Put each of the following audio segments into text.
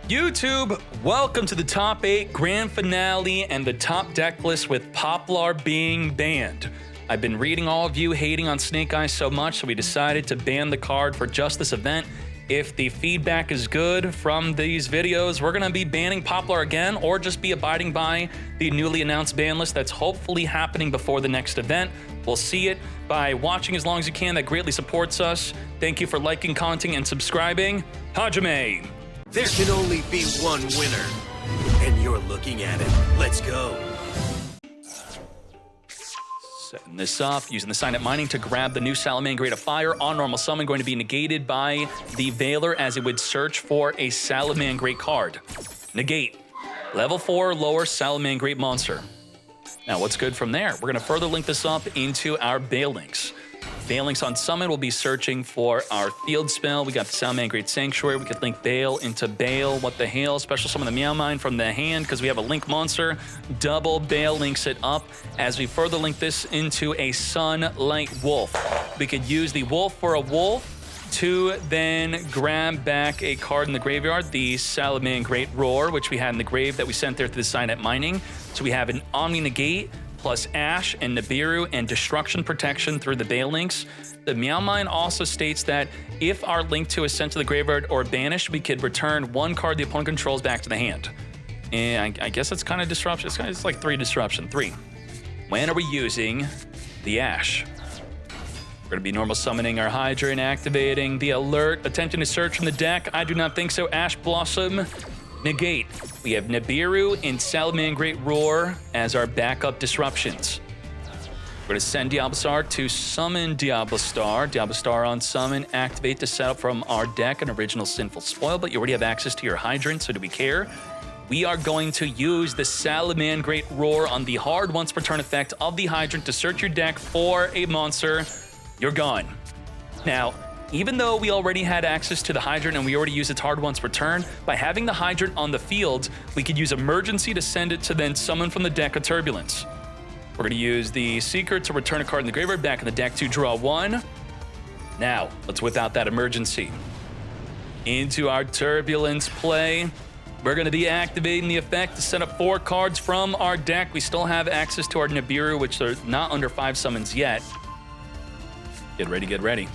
YouTube, welcome to the top 8 grand finale and the top deck list with Poplar being banned. I've been reading all of you hating on Snake Eyes so much, so we decided to ban the card for just this event. If the feedback is good from these videos, we're gonna be banning Poplar again or just be abiding by the newly announced ban list that's hopefully happening before the next event. We'll see it by watching as long as you can. That greatly supports us. Thank you for liking, commenting, and subscribing. Hajime. There can only be one winner, and you're looking at it. Let's go. Setting this up, using the sign up mining to grab the new Salamangreat of Fire on normal summon, going to be negated by the Veiler as it would search for a Salamangreat card. Negate. Level 4 lower Salamangreat monster. Now what's good from there? We're going to further link this up into our Bale links. Bale links on summon will be searching for our field spell. We got the Salamangreat Sanctuary. We could link Bale into Bale. What the hail? Special summon the Meow Mine from the hand because we have a link monster. Double Bale links it up as we further link this into a Sunlight Wolf. We could use the Wolf for a Wolf to then grab back a card in the graveyard, the Salamangreat Roar, which we had in the grave that we sent there to the sign at mining. So we have an Omni Negate plus Ash and Nibiru and Destruction Protection through the Bale links. The Meow Mine also states that if our link to is sent to the graveyard or banished, we could return one card the opponent controls back to the hand. And I guess it's kind of disruption. It's like 3 disruption. 3. When are we using the Ash? We're going to be normal summoning our Hydra and activating the alert, attempting to search from the deck. I do not think so. Ash Blossom. Negate. We have Nibiru and Salamangreat Roar as our backup disruptions. We're going to send Diablo to summon Diablo Star on summon, activate to set up from our deck an original Sinful Spoil, but you already have access to your Hydrant, so do we care? We are going to use the Salamangreat Roar on the hard once per turn effect of the Hydrant to search your deck for a monster. You're gone. Now, even though we already had access to the Hydrant and we already used its hard once per turn, by having the Hydrant on the field, we could use Emergency to send it to then summon from the deck a Turbulence. We're going to use the Seeker to return a card in the graveyard back in the deck to draw 1. Now, let's whip out that Emergency. Into our Turbulence play, we're going to be activating the effect to set up 4 cards from our deck. We still have access to our Nibiru, which are not under 5 summons yet. Get ready, get ready.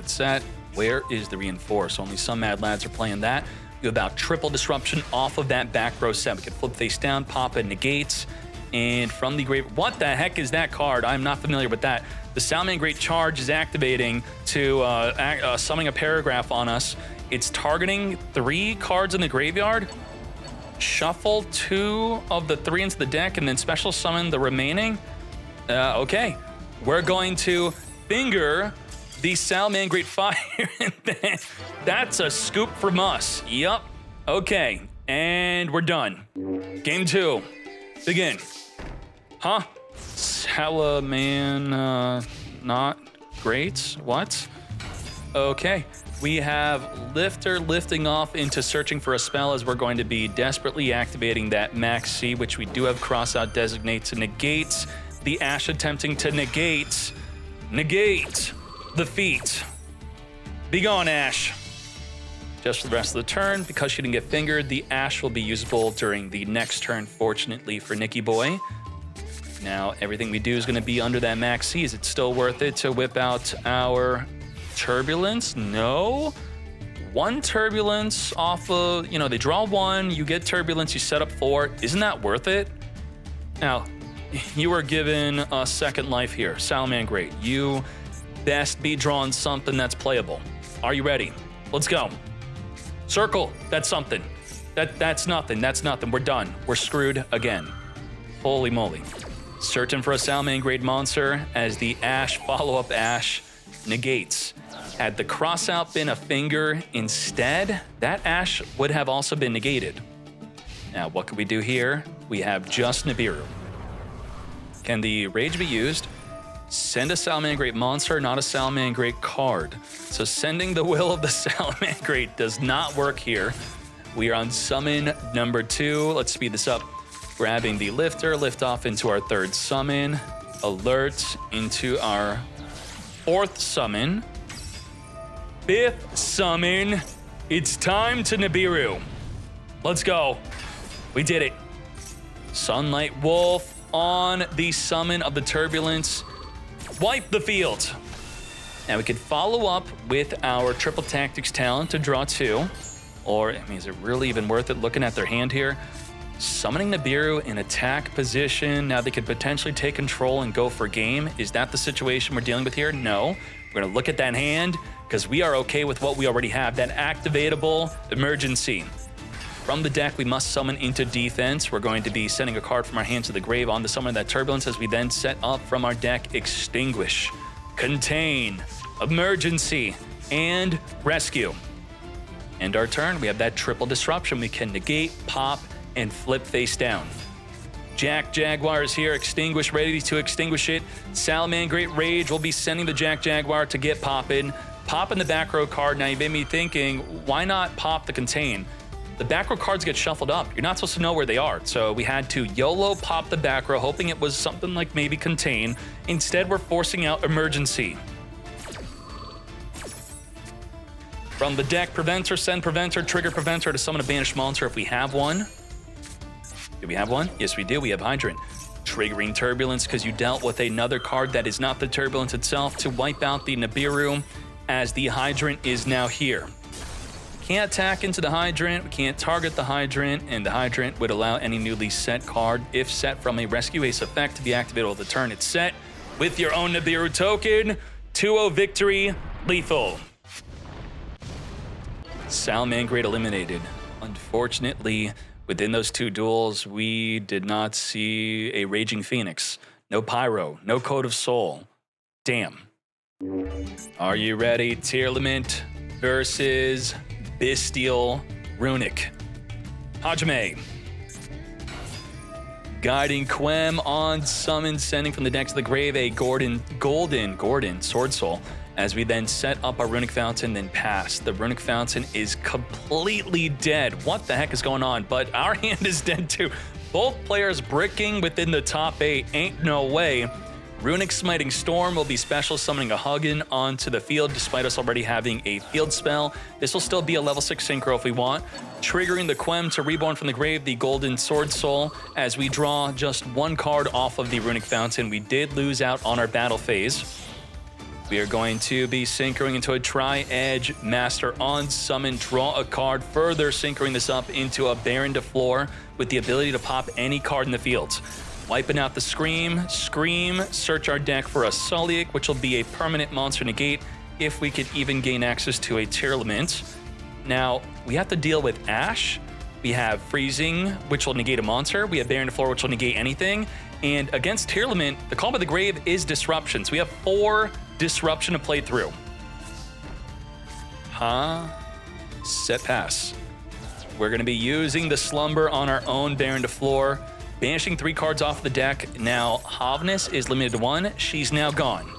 Set. Where is the Reinforce? Only some mad lads are playing that. You have about triple disruption off of that back row set. We can flip face down, pop and negates. And from the grave, what the heck is that card? I'm not familiar with that. The Salamangreat Charge is activating to summon a paragraph on us. It's targeting 3 cards in the graveyard. Shuffle 2 of the 3 into the deck and then special summon the remaining. Okay, we're going to finger the Salamangreat Fire. That's a scoop from us. Yup. Okay, and we're done. Game 2. Begin. Huh? Not great. What? Okay. We have Lifter lifting off into searching for a spell as we're going to be desperately activating that Max C, which we do have crossout designate to negate. The Ash attempting to negate the feat. Be gone, Ash. Just for the rest of the turn, because she didn't get fingered, the Ash will be usable during the next turn, fortunately for Nicky Boy. Now, everything we do is going to be under that Max C. Is it still worth it to whip out our Turbulence? No. 1 Turbulence off of, they draw 1, you get Turbulence, you set up 4. Isn't that worth it? Now, you are given a second life here. Salamangreat, you best be drawing something that's playable. Are you ready? Let's go. Circle, that's something. That's nothing, We're done. We're screwed again. Holy moly. Searching for a Salamangreat monster as the Ash, follow-up Ash, negates. Had the crossout been a finger instead, that Ash would have also been negated. Now, what can we do here? We have just Nibiru. Can the Rage be used? Send a Salamangreat monster, not a Salamangreat card. So sending the Will of the Salamangreat does not work here. We are on summon number 2. Let's speed this up. Grabbing the Lifter, lift off into our 3rd summon. Alert into our 4th summon. 5th summon. It's time to Nibiru. Let's go. We did it. Sunlight Wolf on the summon of the Turbulence. Wipe the field. Now we could follow up with our Triple Tactics talent to draw 2. Or, I mean, is it really even worth it looking at their hand here? Summoning Nibiru in attack position. Now they could potentially take control and go for game. Is that the situation we're dealing with here? No. We're going to look at that hand because we are okay with what we already have. That activatable emergency. From the deck, we must summon into defense. We're going to be sending a card from our hand to the grave on the summon of that Turbulence as we then set up from our deck Extinguish, Contain, Emergency, and Rescue. End our turn. We have that triple disruption. We can negate, pop, and flip face down. Jack Jaguar is here. Extinguish, ready to extinguish it. Salamangreat Rage will be sending the Jack Jaguar to get poppin'. Pop in the back row card. Now, you made me thinking, why not pop the Contain? The back row cards get shuffled up. You're not supposed to know where they are. So we had to YOLO pop the back row, hoping it was something like maybe Contain. Instead, we're forcing out Emergency. From the deck, Preventer, send Preventer, trigger Preventer to summon a banished monster if we have one. Do we have one? Yes, we do. We have Hydrant. Triggering Turbulence because you dealt with another card that is not the Turbulence itself to wipe out the Nibiru as the Hydrant is now here. Can't attack into the Hydrant, we can't target the Hydrant, and the Hydrant would allow any newly set card, if set from a Rescue Ace effect, to be activated on the turn it's set with your own Nibiru token. 2-0 victory, lethal. Salamangreat eliminated. Unfortunately, within those 2 duels, we did not see a Raging Phoenix. No Pyro, no Code of Soul. Damn. Are you ready? Tearlament versus Bestial Runic. Hajime. Guiding Quem on summon, sending from the deck to the grave a Golden Sword Soul. As we then set up our Runic Fountain, then pass. The Runic Fountain is completely dead. What the heck is going on? But our hand is dead too. Both players bricking within the top 8. Ain't no way. Runic Smiting Storm will be special summoning a Hugin onto the field despite us already having a field spell. This will still be a level 6 synchro if we want. Triggering the Quem to reborn from the grave the Golden Sword Soul as we draw just 1 card off of the Runic Fountain. We did lose out on our battle phase. We are going to be synchroing into a Tri-Edge Master on summon, draw a card, further synchroing this up into a Baron de Flor with the ability to pop any card in the field. Wiping out the Scream, search our deck for a Sulliek, which will be a permanent monster negate if we could even gain access to a Tearlament. Now, we have to deal with Ash. We have Freezing, which will negate a monster. We have Baron de Flor, which will negate anything. And against Tearlament, the Call by the Grave is Disruption. So we have 4 Disruption to play through. Set pass. We're going to be using the Slumber on our own Baron de Flor. Banishing 3 cards off the deck. Now, Havness is limited to 1. She's now gone.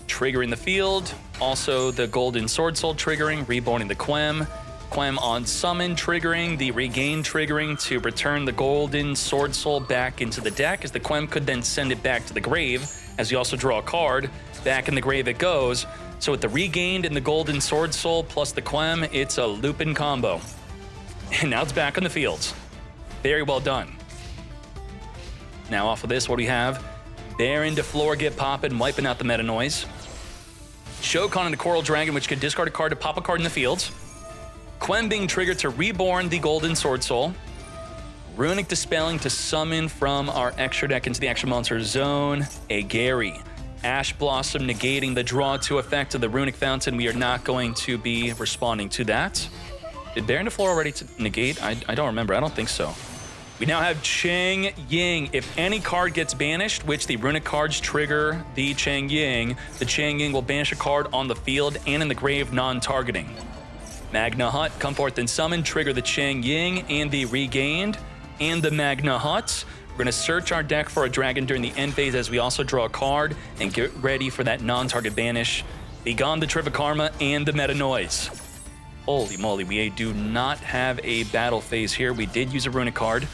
Triggering the field. Also, the Golden Sword Soul triggering, reborning the Quem. Quem on summon triggering, the Regain triggering to return the Golden Sword Soul back into the deck, as the Quem could then send it back to the grave, as you also draw a card. Back in the grave it goes. So with the Regained and the Golden Sword Soul plus the Quem, it's a Lupin combo. And now it's back on the field. Very well done. Now off of this, what do we have? Baron de Flor get poppin', wiping out the meta noise. Shokan and the Coral Dragon, which could discard a card to pop a card in the field. Quem being triggered to reborn the Golden Sword Soul. Runic Dispelling to summon from our extra deck into the extra monster zone. A Gary. Ash Blossom negating the draw 2 effect of the Runic Fountain. We are not going to be responding to that. Did Baron de Flor already negate? I don't remember. I don't think so. We now have Chang Ying. If any card gets banished, which the Runic cards trigger the Chang Ying will banish a card on the field and in the grave, non-targeting. Magna Hut, come forth and summon, trigger the Chang Ying and the Regained and the Magna Hut. We're going to search our deck for a dragon during the end phase as we also draw a card and get ready for that non-target banish. Begone the Trivikarma and the Meta Noise. Holy moly, we do not have a battle phase here. We did use a Runic card.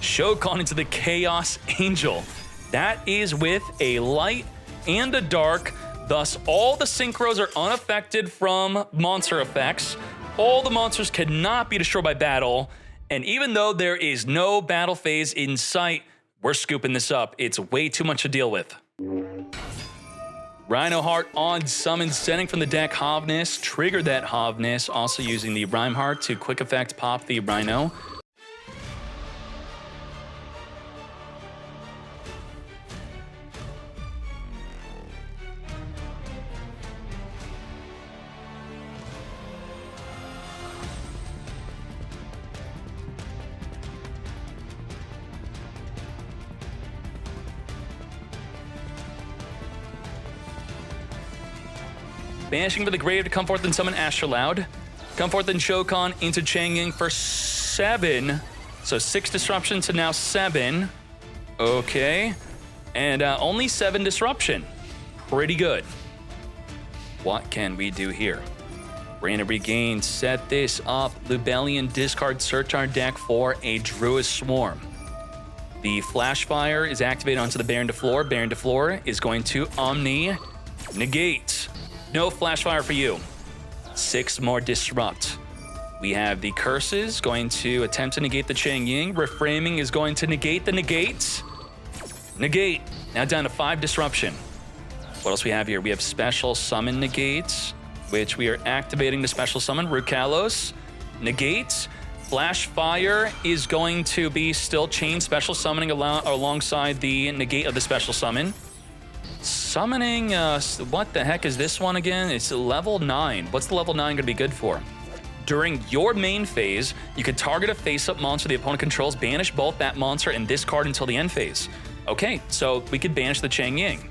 Shokan into the Chaos Angel. That is with a light and a dark. Thus, all the synchros are unaffected from monster effects. All the monsters cannot be destroyed by battle. And even though there is no battle phase in sight, we're scooping this up. It's way too much to deal with. Rhino Heart on summon, sending from the deck Hovness. Trigger that Hovness, also using the Rhyme Heart to quick effect pop the Rhino. Banishing for the grave to come forth and summon Astrolaud. Come forth and Shokan into Changying for 7. So 6 disruption to now 7. Okay. And only 7 disruption. Pretty good. What can we do here? We're going to regain, set this up. Lubellion, discard, search our deck for a Druid Swarm. The Flash Fire is activated onto the Baron de Fleur. Baron de Fleur is going to Omni negate. No Flash Fire for you. 6 more Disrupt. We have the Curses going to attempt to negate the Changying. Reframing is going to negate the negates. Negate. Now down to 5 Disruption. What else we have here? We have Special Summon Negates, which we are activating the Special Summon. Rukalos. Negates. Flash Fire is going to be still Chain Special Summoning alongside the negate of the Special Summon. Summoning, what the heck is this one again? It's level 9. What's the level 9 going to be good for? During your main phase, you could target a face-up monster the opponent controls, banish both that monster and this card until the end phase. Okay, so we could banish the Changying.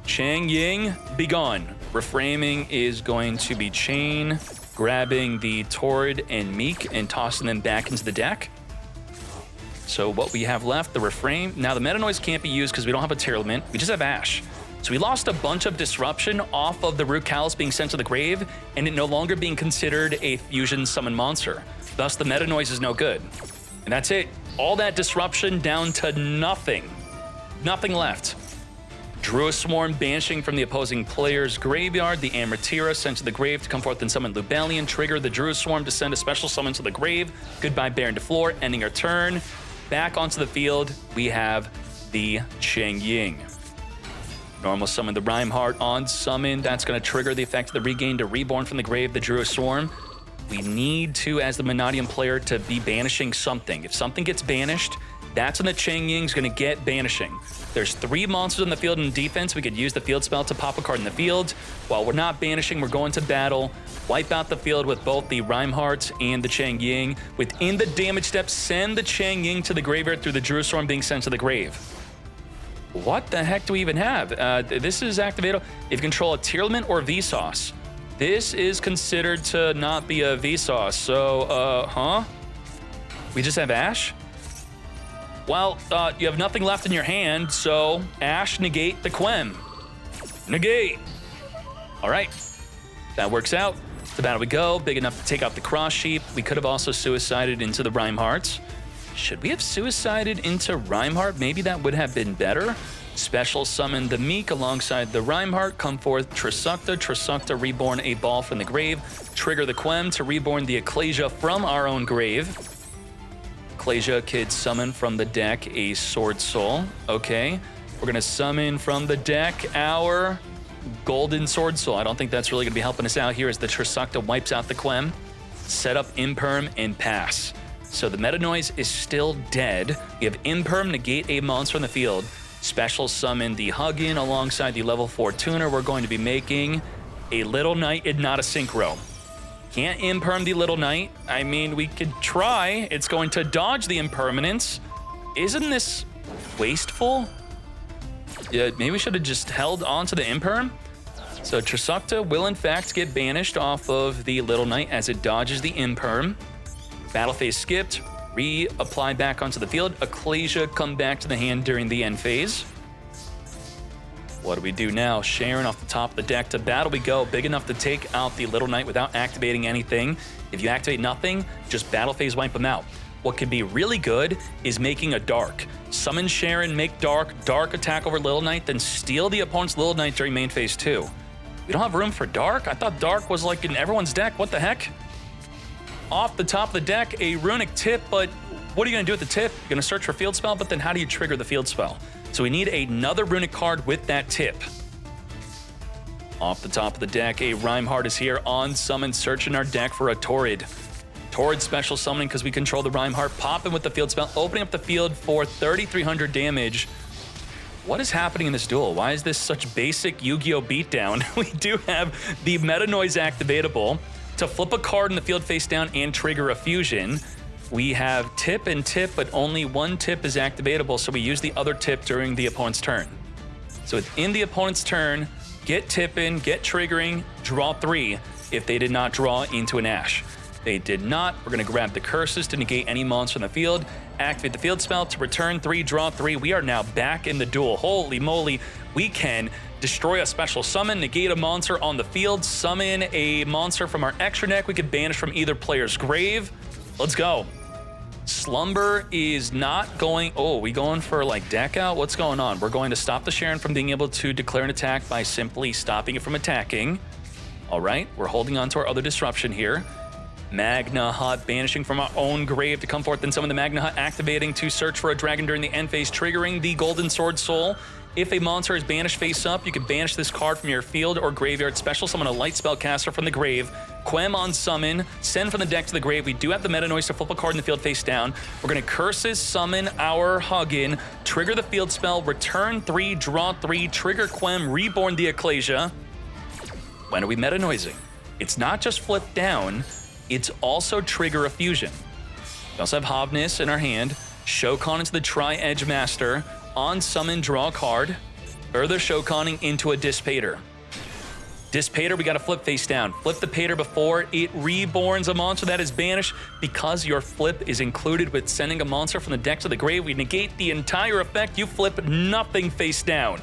Changying, be gone. Reframing is going to be Chain, grabbing the Torrid and Meek and tossing them back into the deck. So what we have left, the Reframe. Now the Meta Noise can't be used because we don't have a Tearlament. We just have Ash. So we lost a bunch of disruption off of the Rukalos being sent to the grave and it no longer being considered a fusion summon monster. Thus the Meta Noise is no good. And that's it. All that disruption down to nothing. Nothing left. Druid Swarm banishing from the opposing player's graveyard. The Amatera sent to the grave to come forth and summon Lubellion. Trigger the Druid Swarm to send a special summon to the grave. Goodbye Baron de Fleur, ending our turn. Back onto the field, we have the Changying. Normal summon the Rhyme Heart on summon. That's going to trigger the effect of the regain to reborn from the grave, the Druid Swarm. We need to, as the Monadium player, to be banishing something. If something gets banished, that's when the Changying's going to get banishing. There's 3 monsters on the field in defense. We could use the field spell to pop a card in the field. While we're not banishing, we're going to battle. Wipe out the field with both the Rhyme Heart and the Changying. Within the damage step, send the Changying to the graveyard through the Druid Storm being sent to the grave. What the heck do we even have? This is activated if you control a Tearlament or Vsauce. This is considered to not be a Vsauce, so, We just have Ash? Well, you have nothing left in your hand, so Ash, negate the Quem. Negate. All right, that works out. To battle we go, big enough to take out the Cross Sheep. We could have also suicided into the Rhyme Hearts. Should we have suicided into Rhyme Heart? Maybe that would have been better. Special summon the Meek alongside the Rhyme Heart. Come forth Trisukta. Trisukta reborn a ball from the grave. Trigger the Quem to reborn the Ecclesia from our own grave. Ecclesia could summon from the deck a Sword Soul. Okay, we're gonna summon from the deck our Golden Sword Soul. I don't think that's really gonna be helping us out here as the Trisukta wipes out the Quem. Set up Imperm and pass. So the Meta Noise is still dead. We have Imperm negate a monster on the field. Special summon the Huggin alongside the level 4 tuner. We're going to be making a Little Knight and not a Synchro. Can't Imperm the Little Knight. I mean, we could try. It's going to dodge the Impermanence. Isn't this wasteful? Yeah, maybe we should have just held on to the Imperm. So Trisukta will in fact get banished off of the Little Knight as it dodges the Imperm. Battle phase skipped, reapply back onto the field. Ecclesia come back to the hand during the end phase. What do we do now? Sharon off the top of the deck. To battle we go, big enough to take out the Little Knight without activating anything. If you activate nothing, just battle phase wipe them out. What could be really good is making a Dark. Summon Sharon, make Dark, Dark attack over Little Knight, then steal the opponent's Little Knight during main phase 2. We don't have room for Dark? I thought Dark was like in everyone's deck. What the heck? Off the top of the deck, a Runic tip, but what are you gonna do with the tip? You're gonna search for field spell, but then how do you trigger the field spell? So we need another Runic card with that tip. Off the top of the deck, a Rhymeheart is here on summon, searching our deck for a Torrid. Torrid special summoning because we control the Rhymeheart, popping with the field spell, opening up the field for 3,300 damage. What is happening in this duel? Why is this such basic Yu-Gi-Oh beatdown? We do have the Meta Noise activatable to flip a card in the field face down and trigger a fusion. We have tip and tip, but only one tip is activatable, so we use the other tip during the opponent's turn. So within the opponent's turn, get tipping, get triggering, draw 3 if they did not draw into an Ash. They did not. We're going to grab the curses to negate any monster in the field, activate the field spell to return 3, draw 3. We are now back in the duel. Holy moly, we can destroy a special summon, negate a monster on the field, summon a monster from our extra deck we could banish from either player's grave. Let's go. Slumber is not going... Oh, we going for like deck out? What's going on? We're going to stop the Sharon from being able to declare an attack by simply stopping it from attacking. All right, we're holding on to our other disruption here. Magna Hut banishing from our own grave to come forth and summon the Magna Hut, activating to search for a dragon during the end phase, triggering the Golden Sword Soul. If a monster is banished face up, you can banish this card from your field or graveyard, special summon a light spellcaster from the grave, Quem on summon, send from the deck to the grave. We do have the Meta Noise to flip a card in the field face down. We're going to Curses, summon our Huggin, trigger the field spell, return 3, draw 3, trigger Quem, reborn the Ecclesia. When are we Meta Noising? It's not just flip down, it's also trigger a fusion. We also have Hovness in our hand, Shokan into the Tri-Edge Master, on summon, draw a card, further Shokaning into a Dissipator. Dissipator, we gotta flip face down. Flip the Pater before it reborns a monster that is banished. Because your flip is included with sending a monster from the deck to the grave, we negate the entire effect. You flip nothing face down.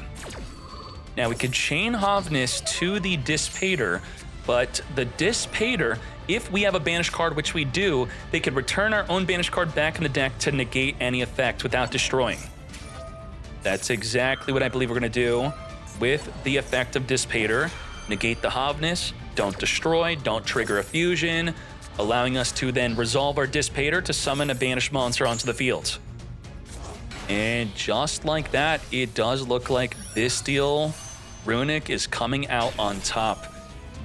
Now we could chain Hovness to the Dissipator, but the Dissipator, if we have a banished card, which we do, they could return our own banished card back in the deck to negate any effect without destroying. That's exactly what I believe we're gonna do with the effect of Dissipator. Negate the Hovness, don't destroy, don't trigger a fusion, allowing us to then resolve our Dissipator to summon a banished monster onto the field. And just like that, it does look like Bestial Runic is coming out on top.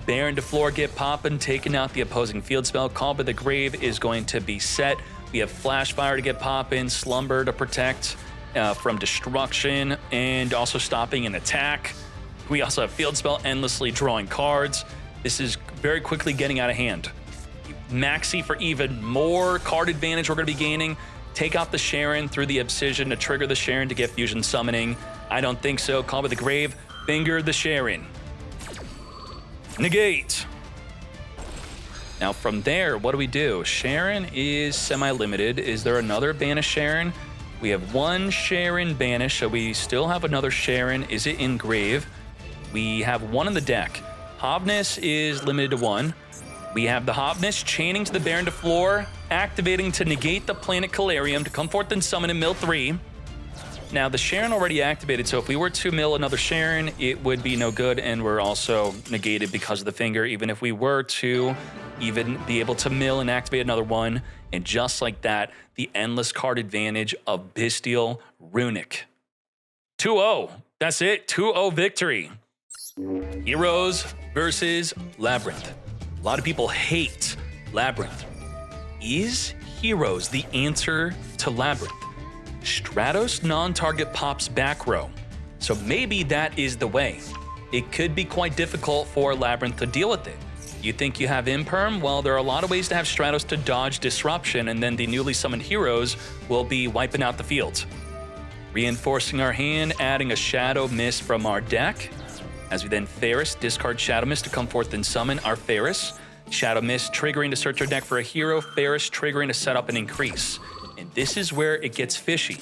Baron to floor, get poppin', taking out the opposing field spell. Call by the Grave is going to be set. We have Flash Fire to get poppin', Slumber to protect from destruction, and also stopping an attack. We also have field spell, endlessly drawing cards. This is very quickly getting out of hand. Maxi for even more card advantage we're going to be gaining. Take out the Sharon through the Obsidian to trigger the Sharon to get fusion summoning. I don't think so. Call by the Grave, finger the Sharon. Negate. Now from there, what do we do? Sharon is semi-limited. Is there another banished Sharon? We have one Sharon banished, so we still have another Sharon. Is it in grave? We have one in the deck. Hovness is limited to 1. We have the Hovness chaining to the Baron to floor, activating to negate the Planet Calarium to come forth and summon and mill 3. Now the Sharon already activated, so if we were to mill another Sharon, it would be no good, and we're also negated because of the finger, even if we were to even be able to mill and activate another one. And just like that, the endless card advantage of Bestial Runic. 2-0. That's it. 2-0 victory. Heroes versus Labyrinth. A lot of people hate Labyrinth. Is Heroes the answer to Labyrinth? Stratos non-target pops back row. So maybe that is the way. It could be quite difficult for Labyrinth to deal with it. You think you have Imperm? Well, there are a lot of ways to have Stratos to dodge disruption, and then the newly summoned heroes will be wiping out the field. Reinforcing our hand, adding a Shadow Mist from our deck. As we then Ferris, discard Shadow Mist to come forth and summon our Ferris. Shadow Mist triggering to search our deck for a hero, Ferris triggering to set up an increase. And this is where it gets fishy.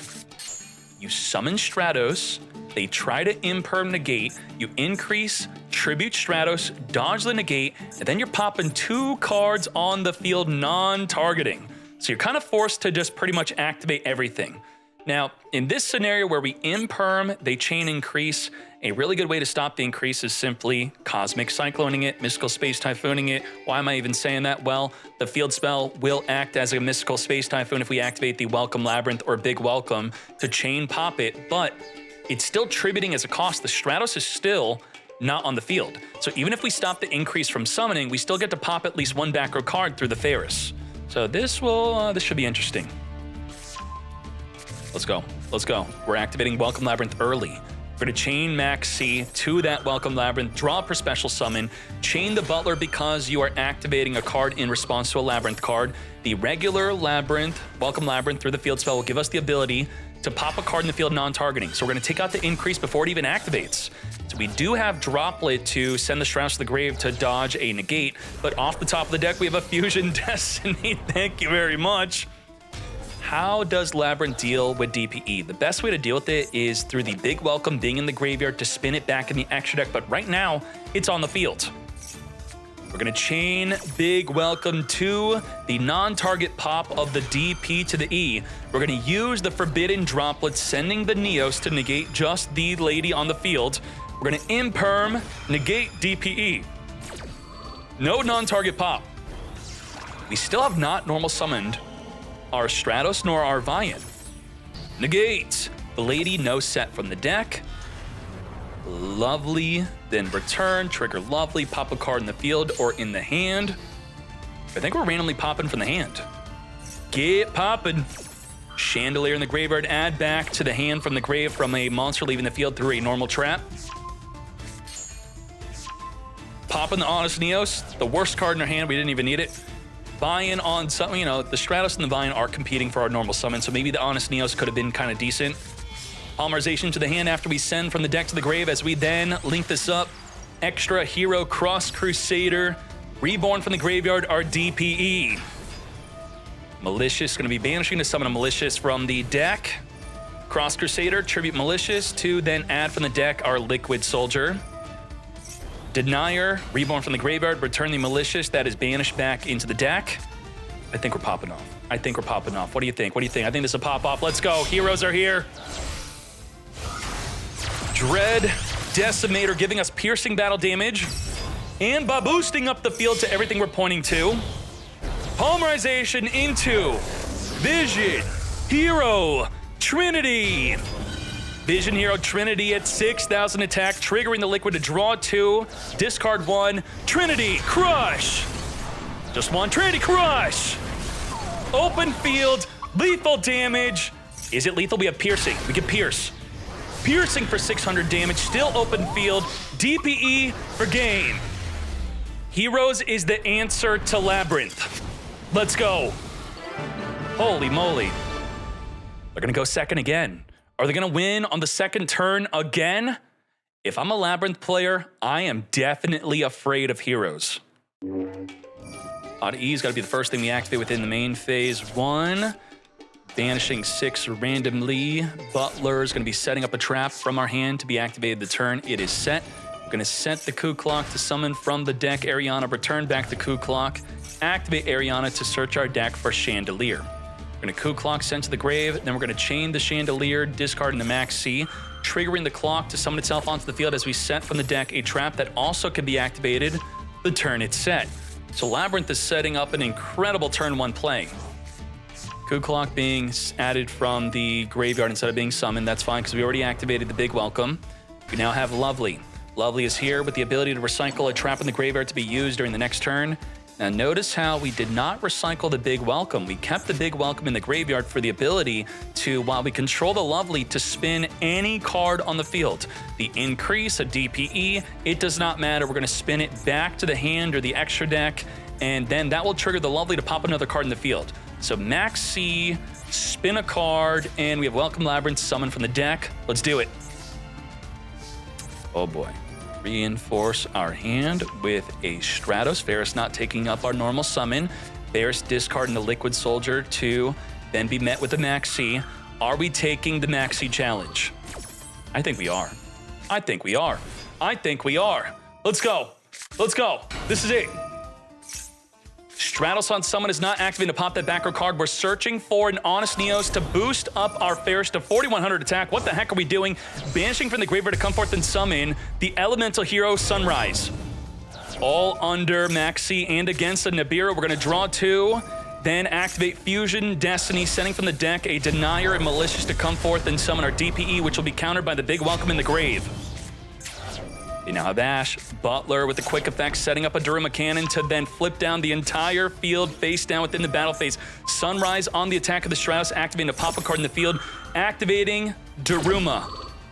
You summon Stratos, they try to Imperm negate, you increase, tribute Stratos, dodge the negate, and then you're popping 2 cards on the field non-targeting. So you're kind of forced to just pretty much activate everything. Now, in this scenario where we imperm, they chain increase, a really good way to stop the increase is simply Cosmic Cycloning it, Mystical Space Typhooning it. Why am I even saying that? Well, the field spell will act as a Mystical Space Typhoon if we activate the Welcome Labyrinth or Big Welcome to chain pop it, but it's still tributing as a cost. The Stratos is still not on the field. So even if we stop the increase from summoning, we still get to pop at least one back row card through the Ferris. So this should be interesting. Let's go. Let's go. We're activating Welcome Labyrinth early. We're going to chain Max C to that Welcome Labyrinth, draw up her special summon, chain the Butler because you are activating a card in response to a Labyrinth card. The regular Labyrinth, Welcome Labyrinth through the field spell will give us the ability to pop a card in the field non-targeting. So we're going to take out the increase before it even activates. So we do have Droplet to send the Strauss to the grave to dodge a negate, but off the top of the deck, we have a Fusion Destiny. Thank you very much. How does Labyrinth deal with DPE? The best way to deal with it is through the Big Welcome being in the graveyard to spin it back in the extra deck, but right now, it's on the field. We're gonna chain Big Welcome to the non-target pop of the DP to the E. We're gonna use the Forbidden Droplet, sending the Neos to negate just the lady on the field. We're gonna imperm, negate DPE. No non-target pop. We still have not normal summoned our Stratos nor our Vian. Negate. The lady no set from the deck. Lovely. Then return, trigger Lovely, pop a card in the field or in the hand. I think we're randomly popping from the hand. Get popping. Chandelier in the graveyard, add back to the hand from the grave from a monster leaving the field through a normal trap. Popping the Honest Neos, the worst card in our hand, we didn't even need it. Vian on something, you know, the Stratos and the Vian are competing for our normal summon, so maybe the Honest Neos could have been kind of decent. Polymerization to the hand after we send from the deck to the grave as we then link this up. Extra Hero, Cross Crusader, Reborn from the graveyard, our DPE. Malicious, going to be banishing to summon a Malicious from the deck. Cross Crusader, tribute Malicious to then add from the deck our Liquid Soldier. Denier, Reborn from the graveyard, return the Malicious that is banished back into the deck. I think we're popping off. I think we're popping off. What do you think? What do you think? I think this is a pop off. Let's go. Heroes are here. Dread, Decimator giving us piercing battle damage. And by boosting up the field to everything we're pointing to. Polymerization into Vision, Hero, Trinity. Vision Hero Trinity at 6,000 attack, triggering the Liquid to draw 2, discard 1, Trinity Crush! Just one, Trinity Crush! Open field, lethal damage. Is it lethal? We have Piercing, we can Pierce. Piercing for 600 damage, still open field, DPE for game. Heroes is the answer to Labyrinth. Let's go. Holy moly. They're gonna go second again. Are they going to win on the second turn again? If I'm a Labyrinth player, I am definitely afraid of Heroes. Odd E's got to be the first thing we activate within the main phase 1. Banishing 6 randomly. Butler is going to be setting up a trap from our hand to be activated the turn. It is set. We're going to set the Coup Clock to summon from the deck Ariana, return back the Coup Clock, activate Ariana to search our deck for Chandelier. We're going to Coup Clock sent to the grave, then we're going to chain the Chandelier, discarding the Max C, triggering the clock to summon itself onto the field as we set from the deck a trap that also can be activated the turn it's set. So Labyrinth is setting up an incredible turn 1 play. Coup Clock being added from the graveyard instead of being summoned, that's fine because we already activated the Big Welcome. We now have Lovely. Lovely is here with the ability to recycle a trap in the graveyard to be used during the next turn. Now notice how we did not recycle the Big Welcome. We kept the Big Welcome in the graveyard for the ability to, while we control the Lovely, to spin any card on the field. The increase, a DPE, it does not matter. We're going to spin it back to the hand or the extra deck, and then that will trigger the Lovely to pop another card in the field. So Max C, spin a card, and we have Welcome Labyrinth summoned from the deck. Let's do it. Oh boy. Reinforce our hand with a Stratos. Ferris not taking up our normal summon. Ferris discarding the Liquid Soldier to then be met with the Maxi. Are we taking the Maxi challenge? I think we are. I think we are. I think we are. Let's go. Let's go. This is it. Stratos on Summon is not activating to pop that back row card. We're searching for an Honest Neos to boost up our Ferris to 4100 attack. What the heck are we doing? Banishing from the graveyard to come forth and summon the Elemental Hero Sunrise. All under Maxi and against a Nibiru. We're going to draw 2. Then activate Fusion Destiny, sending from the deck a Denier and Malicious to come forth and summon our DPE, which will be countered by the Big Welcome in the grave. You now have Ash, Butler with the quick effect, setting up a Daruma Cannon to then flip down the entire field face down within the battle phase. Sunrise on the attack of the Stratos, activating to pop a card in the field, activating Daruma.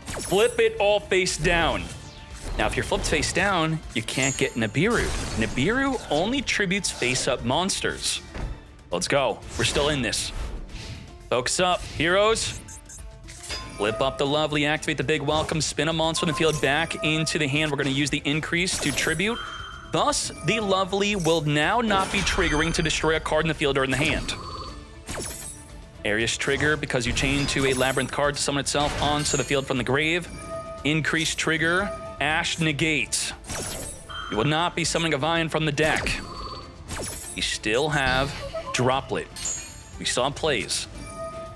Flip it all face down. Now, if you're flipped face down, you can't get Nibiru. Nibiru only tributes face-up monsters. Let's go. We're still in this. Focus up, heroes. Flip up the Lovely, activate the Big Welcome, spin a monster in the field back into the hand. We're going to use the increase to tribute. Thus, the Lovely will now not be triggering to destroy a card in the field or in the hand. Arius trigger because you chain to a Labyrinth card to summon itself onto the field from the grave. Increase trigger, Ash negate. You will not be summoning a Vian from the deck. You still have Droplet. We still have plays.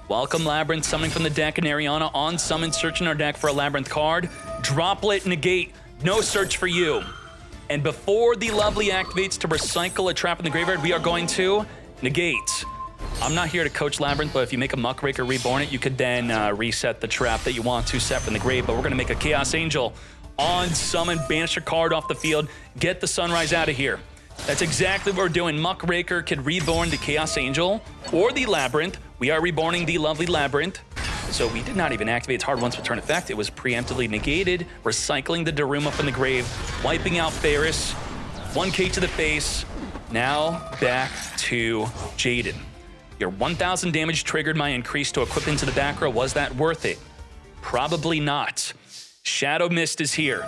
Welcome Labyrinth, summoning from the deck, and Ariana on summon, searching our deck for a Labyrinth card. Droplet, negate, no search for you. And before the Lovely activates to recycle a trap in the graveyard, we are going to negate. I'm not here to coach Labyrinth, but if you make a Muckraker Reborn it, you could then reset the trap that you want to set from the grave. But we're going to make a Chaos Angel on summon, banish a card off the field, get the Sunrise out of here. That's exactly what we're doing. Muckraker could reborn the Chaos Angel or the Labyrinth. We are reborning the Lovely Labyrinth. So we did not even activate its hard once return effect. It was preemptively negated, recycling the Daruma from the grave, wiping out Ferris, 1k to the face. Now back to Jaden. Your 1000 damage triggered my increase to equip into the back row. Was that worth it? Probably not. Shadow Mist is here.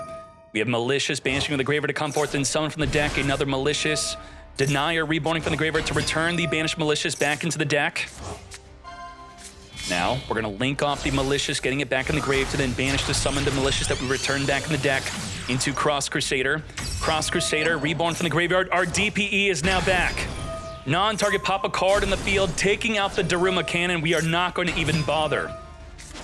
We have Malicious banishing from the graveyard to come forth and summon from the deck another Malicious. Denier reborning from the graveyard to return the banished Malicious back into the deck. Now, we're going to link off the Malicious, getting it back in the grave to then banish to summon the Malicious that we returned back in the deck into Cross Crusader. Cross Crusader, reborn from the graveyard. Our DPE is now back. Non-target pop a card in the field, taking out the Daruma Cannon. We are not going to even bother.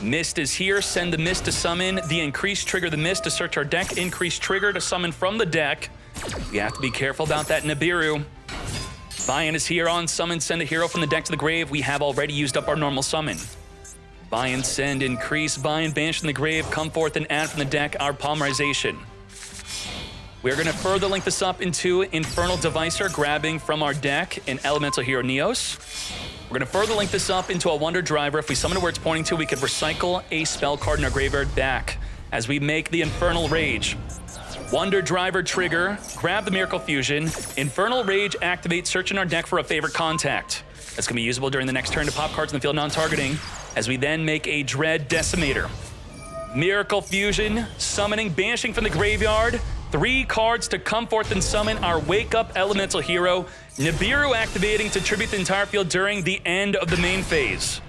Mist is here. Send the Mist to summon. The increase trigger the Mist to search our deck. Increase trigger to summon from the deck. We have to be careful about that Nibiru. Vian is here on summon. Send a hero from the deck to the grave. We have already used up our normal summon. Vian send, increase. Vian banish from the grave. Come forth and add from the deck our Polymerization. We're going to further link this up into Infernal Devicer, grabbing from our deck an Elemental Hero Neos. We're going to further link this up into a Wonder Driver. If we summon it where it's pointing to, we could recycle a spell card in our graveyard back as we make the Infernal Rage. Wonder Driver trigger, grab the Miracle Fusion. Infernal Rage activate, search in our deck for a favorite contact. That's going to be usable during the next turn to pop cards in the field non-targeting, as we then make a Dread Decimator. Miracle Fusion, summoning, banishing from the graveyard. 3 cards to come forth and summon our Wake Up Elemental Hero. Nibiru activating to tribute the entire field during the end of the main phase.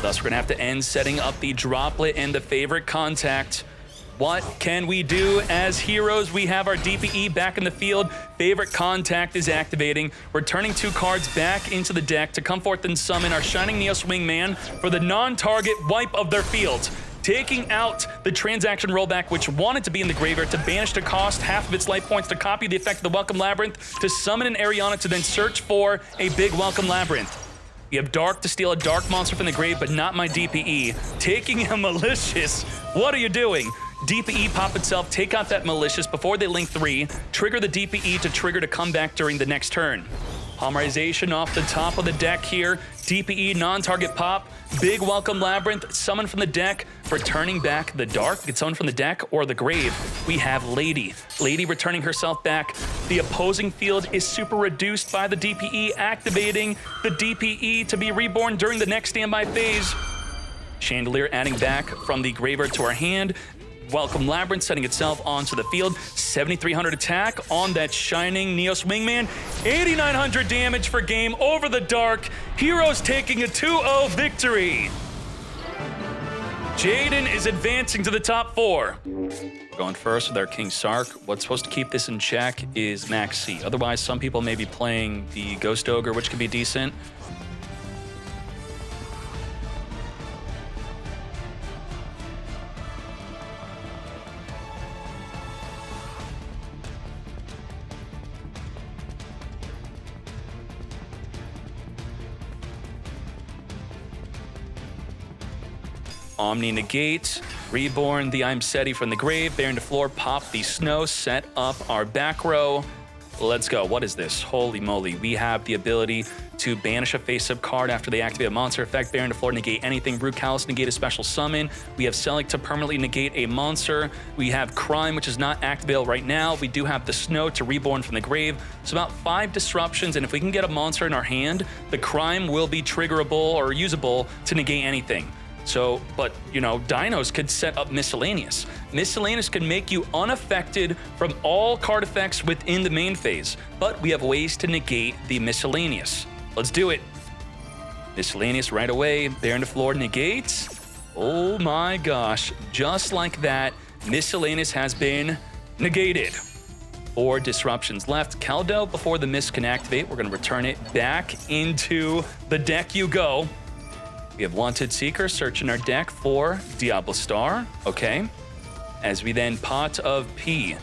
Thus, we're going to have to end setting up the Droplet and the favorite contact. What can we do as heroes? We have our DPE back in the field. Favorite contact is activating, returning 2 cards back into the deck to come forth and summon our Shining Neos Wingman for the non-target wipe of their field. Taking out the transaction rollback, which wanted to be in the graveyard, to banish to cost half of its life points, to copy the effect of the Welcome Labyrinth, to summon an Ariana, to then search for a big Welcome Labyrinth. We have Dark to steal a Dark monster from the grave, but not my DPE. Taking a Malicious. What are you doing? DPE pop itself, take out that Malicious before they link 3, trigger the DPE to trigger to come back during the next turn. Polymerization off the top of the deck here. DPE, non-target pop. Big Welcome Labyrinth, summon from the deck. Returning back the Dark, get summoned from the deck or the grave. We have Lady. Lady returning herself back. The opposing field is super reduced by the DPE, activating the DPE to be reborn during the next standby phase. Chandelier adding back from the graveyard to our hand. Welcome Labyrinth setting itself onto the field. 7,300 attack on that Shining Neos Wingman. 8,900 damage for game over the Dark. Heroes taking a 2-0 victory. Jaden is advancing to the top 4. Going first with our King Sark. What's supposed to keep this in check is Max C. Otherwise, some people may be playing the Ghost Ogre, which could be decent. Omni negate, reborn the I'm Seti from the grave, Baron to floor, pop the snow, set up our back row. Let's go. What is this? Holy moly. We have the ability to banish a face-up card after they activate a monster effect. Baron to floor, negate anything. Brucalis, negate a special summon. We have Selic to permanently negate a monster. We have Crime, which is not activatable right now. We do have the Snow to reborn from the grave. So about 5 disruptions, and if we can get a monster in our hand, the Crime will be triggerable or usable to negate anything. So, but, you know, Dinos could set up Miscellaneous. Miscellaneous can make you unaffected from all card effects within the main phase, but we have ways to negate the Miscellaneous. Let's do it. Miscellaneous right away. Baron to floor negates. Oh my gosh. Just like that, Miscellaneous has been negated. 4 disruptions left. Caldo, before the Mist can activate, we're going to return it back into the deck you go. We have Wanted Seeker, searching our deck for Diablo Star. Okay. As we then Pot of P,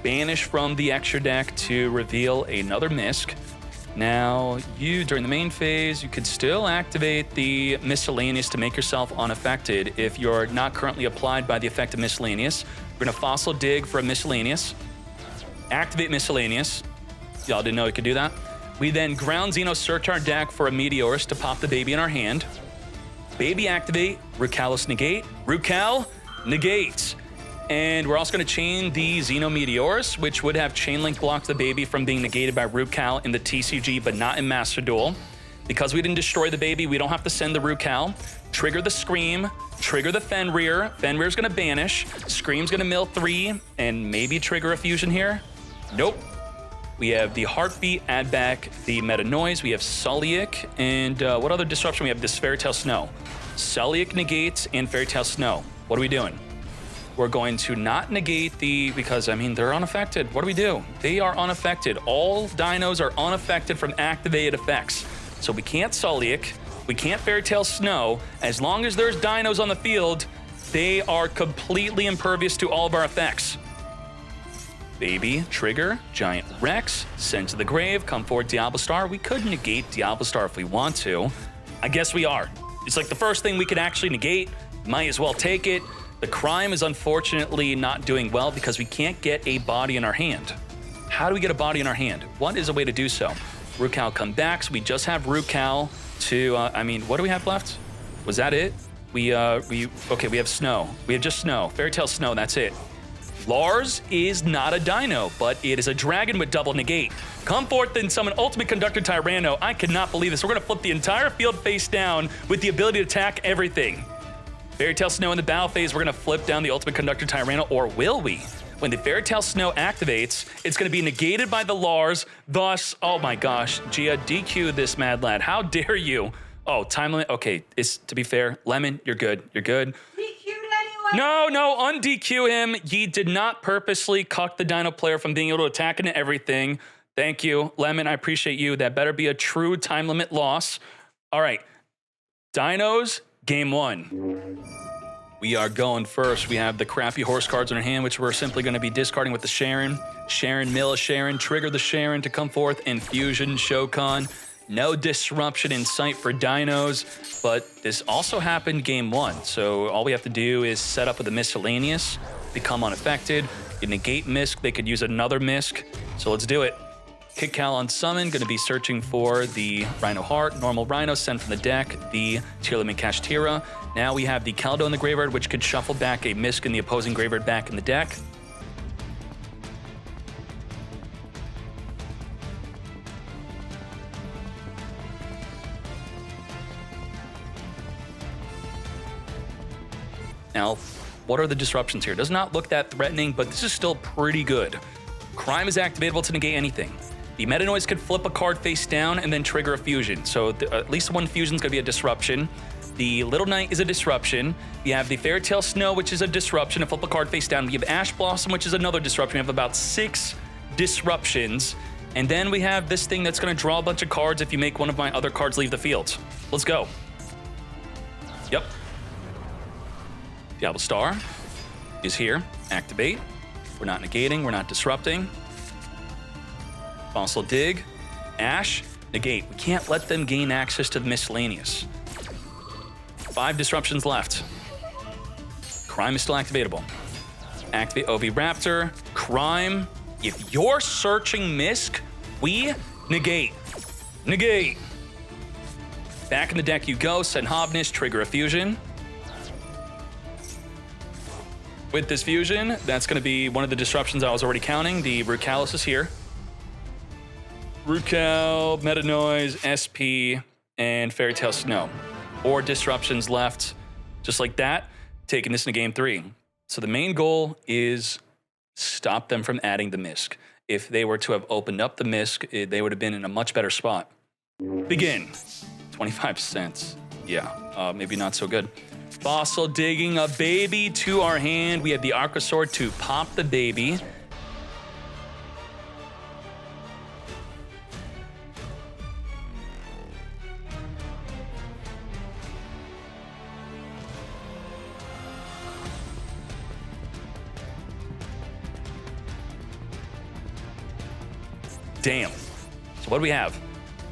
banish from the extra deck to reveal another Misk. Now, you, during the main phase, you could still activate the Miscellaneous to make yourself unaffected if you're not currently applied by the effect of Miscellaneous. We're going to Fossil Dig for a Miscellaneous. Activate Miscellaneous. Y'all didn't know you could do that. We then Ground Xeno, search our deck for a Meteorus to pop the baby in our hand. Baby activate, Rucalis negate, Rucal negates. And we're also going to chain the Xeno Meteorus, which would have chain link block the baby from being negated by Rucal in the TCG, but not in Master Duel. Because we didn't destroy the baby, we don't have to send the Rucal. Trigger the Scream, trigger the Fenrir. Fenrir's going to banish. Scream's going to mill 3, and maybe trigger a fusion here. Nope. We have the Heartbeat, add back the Meta Noise. We have Sulliek, and what other disruption? We have this Fairy Tale Snow. Sulliek negates and Fairy Tale Snow. What are we doing? We're going to not negate the, because I mean, they're unaffected. What do we do? They are unaffected. All Dinos are unaffected from activated effects. So we can't Sulliek, we can't Fairy Tale Snow. As long as there's Dinos on the field, they are completely impervious to all of our effects. Baby, trigger, Giant Rex, send to the grave, come forward Diablo Star. We could negate Diablo Star if we want to. I guess we are. It's like the first thing we could actually negate. Might as well take it. The Crime is unfortunately not doing well because we can't get a body in our hand. How do we get a body in our hand? What is a way to do so? Rucal come back, so we just have Rucal to, I mean, what do we have left? Was that it? Okay, we have Snow. We have just Snow. Fairy Tale Snow, that's it. Lars is not a dino, but it is a dragon with double negate. Come forth and summon Ultimate Conductor Tyranno. I cannot believe this. We're going to flip the entire field face down with the ability to attack everything. Fairy Tale Snow in the battle phase, we're going to flip down the Ultimate Conductor Tyranno, or will we? When the Fairy Tale Snow activates, it's going to be negated by the Lars, thus, oh my gosh, Gia, DQ this mad lad. How dare you? Oh, time limit. Okay, to be fair, Lemon, you're good. You're good. No, un-DQ him. He did not purposely cuck the Dino player from being able to attack into everything. Thank you, Lemon. I appreciate you. That better be a true time limit loss. All right, Dinos, game 1. We are going first. We have the crappy horse cards in our hand, which we're simply going to be discarding with the Sharon. Sharon, mill a Sharon, trigger the Sharon to come forth, Infusion, Shokan. No disruption in sight for Dinos, but this also happened game 1. So all we have to do is set up with a Miscellaneous, become unaffected. You negate Misk, they could use another Misk. So let's do it. Kick Cal on summon, gonna be searching for the Rhino Heart, normal Rhino, send from the deck, the Tearlim and Kash Tira. Now we have the Caldo in the graveyard, which could shuffle back a Misk in the opposing graveyard back in the deck. Now, what are the disruptions here? Does not look that threatening, but this is still pretty good. Crime is activatable to negate anything. The Meta Noise could flip a card face down and then trigger a fusion. So at least one fusion is going to be a disruption. The Little Knight is a disruption. We have the Fairy Tale Snow, which is a disruption, a flip a card face down. We have Ash Blossom, which is another disruption. We have about 6 disruptions. And then we have this thing that's gonna draw a bunch of cards if you make one of my other cards leave the field. Let's go. Yep. Diablo Star is here. Activate. We're not negating, we're not disrupting. Fossil Dig. Ash. Negate. We can't let them gain access to the miscellaneous. 5 disruptions left. Crime is still activatable. Activate OV Raptor. Crime. If you're searching Misk, we negate. Negate. Back in the deck you go. Send Hobness, trigger a fusion. With this fusion, that's going to be one of the disruptions I was already counting. The Rucalis is here. Rucal, Meta Noise, SP, and Fairy Tale Snow. 4 disruptions left, just like that, taking this into game 3. So the main goal is stop them from adding the Misk. If they were to have opened up the Misk, they would have been in a much better spot. Begin. 25 cents. Yeah, maybe not so good. Fossil Digging a baby to our hand. We have the Archosaur to pop the baby. Damn. So what do we have?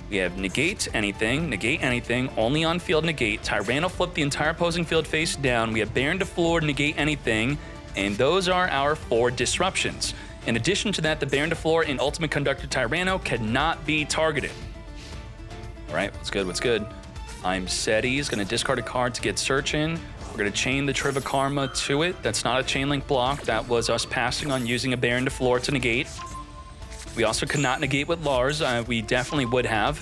We have negate anything, only on field negate. Tyranno flip the entire opposing field face down. We have Baron to floor, negate anything, and those are our 4 disruptions. In addition to that, the Baron to floor and Ultimate Conductor Tyranno cannot be targeted. All right, what's good, what's good? I'm Seti is gonna discard a card to get search in. We're gonna chain the Triva Karma to it. That's not a chain link block. That was us passing on using a Baron to floor to negate. We also cannot negate with Lars. We definitely would have.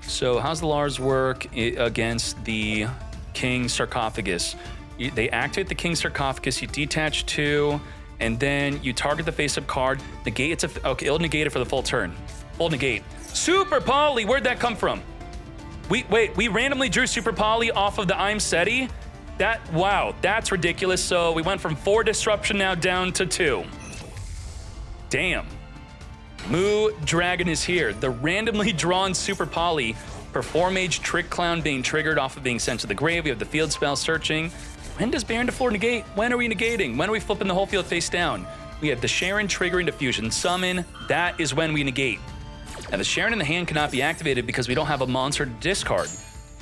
So how's the Lars work against the King Sarcophagus? They activate the King Sarcophagus, you detach 2, and then you target the face-up card. Negate, okay, it'll negate it for the full turn. Full negate. Super Poly, where'd that come from? We randomly drew Super Poly off of the I'm Seti? Wow, that's ridiculous. So we went from 4 disruption now down to 2. Damn. Moo Dragon is here. The randomly drawn Super Poly, Perform Mage Trick Clown being triggered off of being sent to the grave. We have the field spell searching. When does Baron to floor negate? When are we negating? When are we flipping the whole field face down? We have the Sharon triggering Diffusion Summon. That is when we negate. Now the Sharon in the hand cannot be activated because we don't have a monster to discard.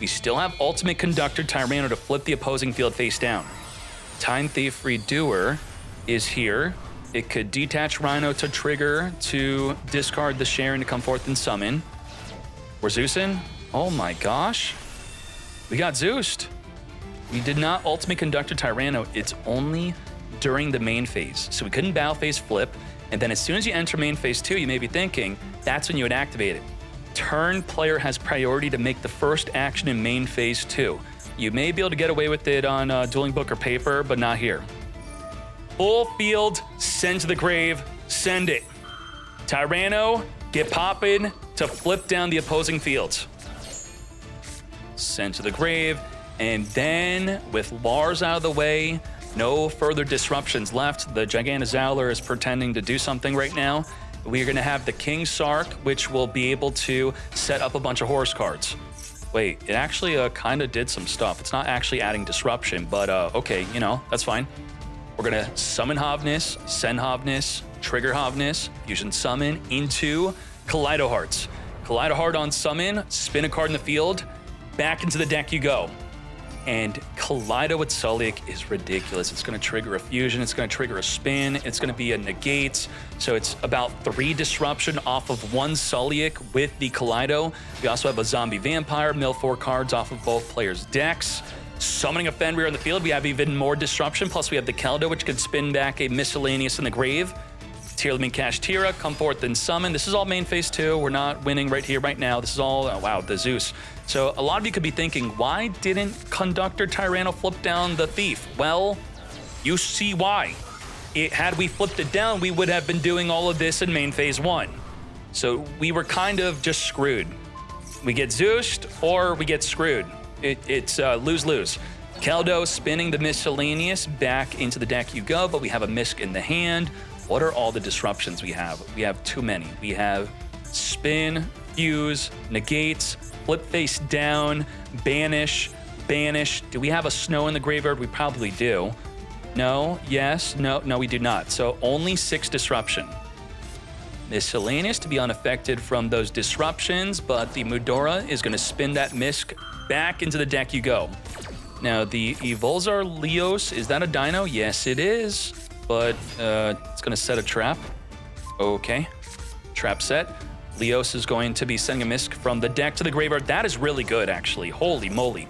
We still have Ultimate Conductor Tyranno to flip the opposing field face down. Time Thief Redoer is here. It could detach Rhino to trigger to discard the Sharon to come forth and summon. We're Zeusing? Oh my gosh. We got Zeused. We did not Ultimate Conductor Tyranno. It's only during the main phase. So we couldn't battle phase flip. And then as soon as you enter main phase 2, you may be thinking, that's when you would activate it. Turn player has priority to make the first action in main phase 2. You may be able to get away with it on Dueling Book or paper, but not here. Full field, send to the grave, send it. Tyranno, get poppin' to flip down the opposing fields. Send to the grave, and then with Lars out of the way, no further disruptions left. The Gigantozauler is pretending to do something right now. We are gonna have the King Sark, which will be able to set up a bunch of horse cards. Wait, it actually kind of did some stuff. It's not actually adding disruption, but okay, you know, that's fine. We're gonna summon Hovness, send Hovness, trigger Hovness, fusion summon into Kaleido Hearts. Kaleido Heart on summon, spin a card in the field, back into the deck you go. And Kaleido with Sulliek is ridiculous. It's gonna trigger a fusion, it's gonna trigger a spin, it's gonna be a negate. So it's about 3 disruption off of 1 Sulliek with the Kaleido. We also have a Zombie Vampire, mill 4 cards off of both players' decks. Summoning a Fenrir in the field, we have even more disruption, plus we have the Keldo, which could spin back a miscellaneous in the grave. Tearlamine Kash Tira, come forth and summon. This is all main phase 2. We're not winning right here, right now. This is all, oh, wow, the Zeus. So a lot of you could be thinking, why didn't Conductor Tyranno flip down the Thief? Well, you see why. Had we flipped it down, we would have been doing all of this in main phase 1. So we were kind of just screwed. We get Zeused or we get screwed. It's lose-lose. Keldo spinning the miscellaneous back into the deck you go, but we have a Misk in the hand. What are all the disruptions we have? We have too many. We have spin, fuse, negates, flip face down, banish, banish. Do we have a snow in the graveyard? We probably do. No, yes, no, we do not. So only 6 disruption. Miscellaneous to be unaffected from those disruptions, but the Mudora is going to spin that Misk back into the deck you go. Now, the Evolzar Leos, is that a Dino? Yes, it is, but it's going to set a trap. Okay, trap set. Leos is going to be sending a Misk from the deck to the graveyard. That is really good, actually. Holy moly.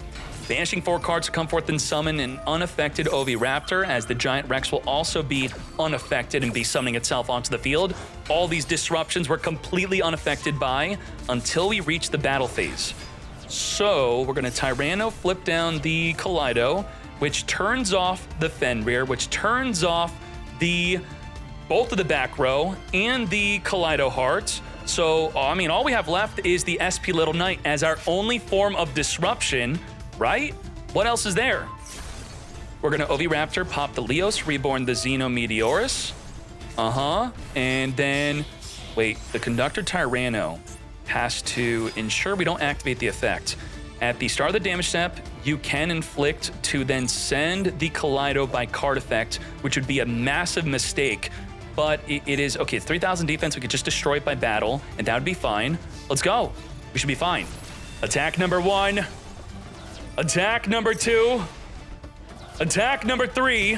Banishing 4 cards to come forth and summon an unaffected Oviraptor, as the Giant Rex will also be unaffected and be summoning itself onto the field. All these disruptions were completely unaffected by until we reach the battle phase. So we're going to Tyranno flip down the Kaleido, which turns off the Fenrir, which turns off both of the back row and the Kaleido Heart. So, I mean, all we have left is the SP Little Knight as our only form of disruption, right? What else is there? We're going to Oviraptor, pop the Leos, reborn the Xeno Meteorus. And then, wait, the Conductor Tyranno has to ensure we don't activate the effect. At the start of the damage step, you can inflict to then send the Kaleido by card effect, which would be a massive mistake. But it is, okay, it's 3,000 defense. We could just destroy it by battle, and that would be fine. Let's go. We should be fine. Attack number 1. Attack number 2. Attack number 3.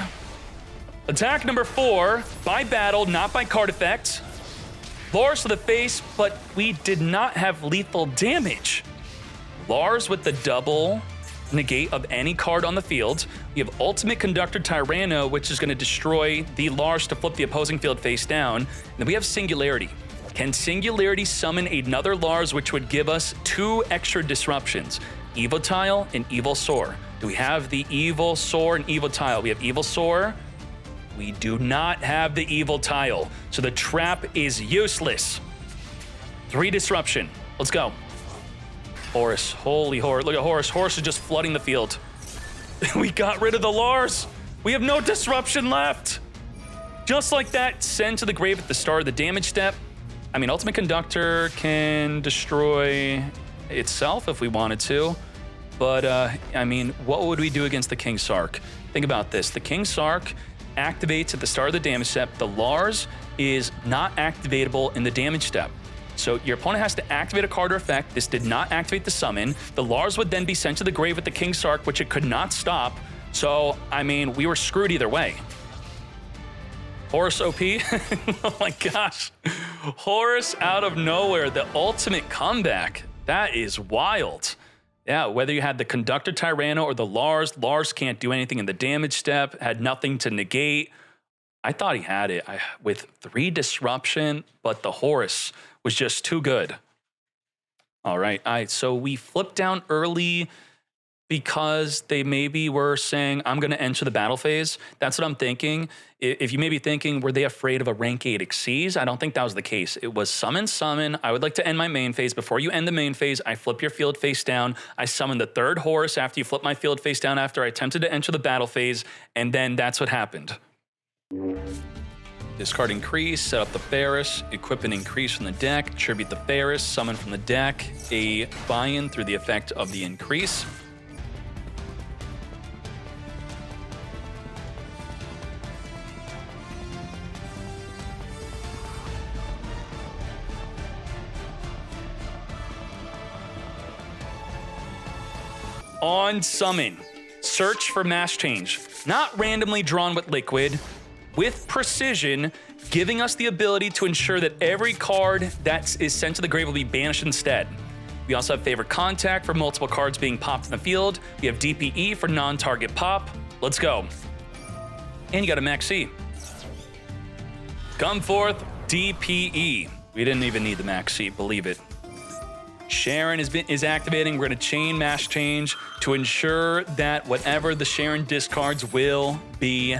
Attack number 4. By battle, not by card effect. Lars to the face, but we did not have lethal damage. Lars with the double negate of any card on the field. We have Ultimate Conductor Tyranno, which is going to destroy the Lars to flip the opposing field face down. And then we have Singularity. Can Singularity summon another Lars, which would give us 2 extra disruptions? Evotile and Evilsaur. Do we have the Evilsaur and Evotile? We have Evilsaur. We do not have the Evotile. So the trap is useless. 3 disruption. Let's go. Horus, holy Horus. Look at Horus. Horus is just flooding the field. We got rid of the Lars. We have no disruption left. Just like that, send to the grave at the start of the damage step. I mean, Ultimate Conductor can destroy itself if we wanted to. But, I mean, what would we do against the King Sark? Think about this. The King Sark activates at the start of the damage step. The Lars is not activatable in the damage step. So your opponent has to activate a card or effect. This did not activate the summon. The Lars would then be sent to the grave with the King Sark, which it could not stop. So, I mean, we were screwed either way. Horus OP? Oh my gosh. Horus out of nowhere, the ultimate comeback. That is wild. Yeah, whether you had the Conductor Tyranno or the Lars can't do anything in the damage step, had nothing to negate. I thought he had it with 3 disruption, but the Horus was just too good. All right, so we flipped down early because they maybe were saying, I'm going to enter the battle phase. That's what I'm thinking. If you may be thinking, were they afraid of a rank 8 Xyz? I don't think that was the case. It was summon. I would like to end my main phase. Before you end the main phase, I flip your field face down. I summon the 3rd Horus after you flip my field face down after I attempted to enter the battle phase, and then that's what happened. Discard Increase, set up the Ferris, equip an Increase from the deck, tribute the Ferris, summon from the deck, a buy-in through the effect of the Increase. On summon, search for mass change, not randomly drawn with liquid, with precision, giving us the ability to ensure that every card that is sent to the grave will be banished instead. We also have favorite contact for multiple cards being popped in the field. We have DPE for non-target pop. Let's go. And you got a Maxi. Come forth, DPE. We didn't even need the Maxi, believe it. Sharon is activating. We're going to chain mass change to ensure that whatever the Sharon discards will be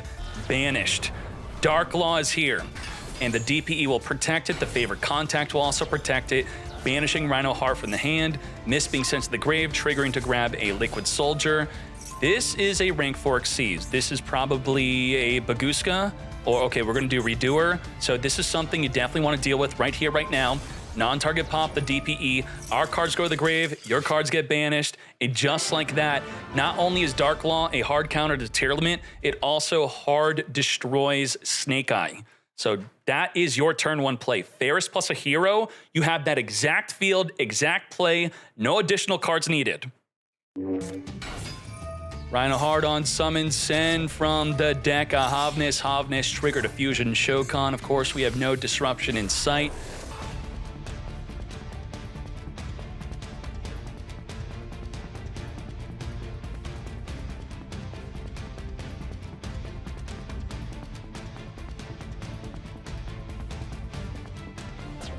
banished. Dark Law is here, and the DPE will protect it. The favorite contact will also protect it. banishing Rhino Heart from the hand, Mist being sent to the grave, triggering to grab a Liquid Soldier. This is a rank 4 Xyz. This is probably a Baguska, or okay, we're gonna do Redoer. So this is something you definitely wanna deal with right here, right now. Non-target pop, the DPE. Our cards go to the grave, your cards get banished. And just like that, not only is Dark Law a hard counter to Tearlament, it also hard destroys Snake Eye. So that is your turn 1 play. Ferris plus a hero, you have that exact field, exact play, no additional cards needed. Rhino Hard on summon, send from the deck a Havnis. Havnis triggered a Fusion Shokan. Of course, we have no disruption in sight.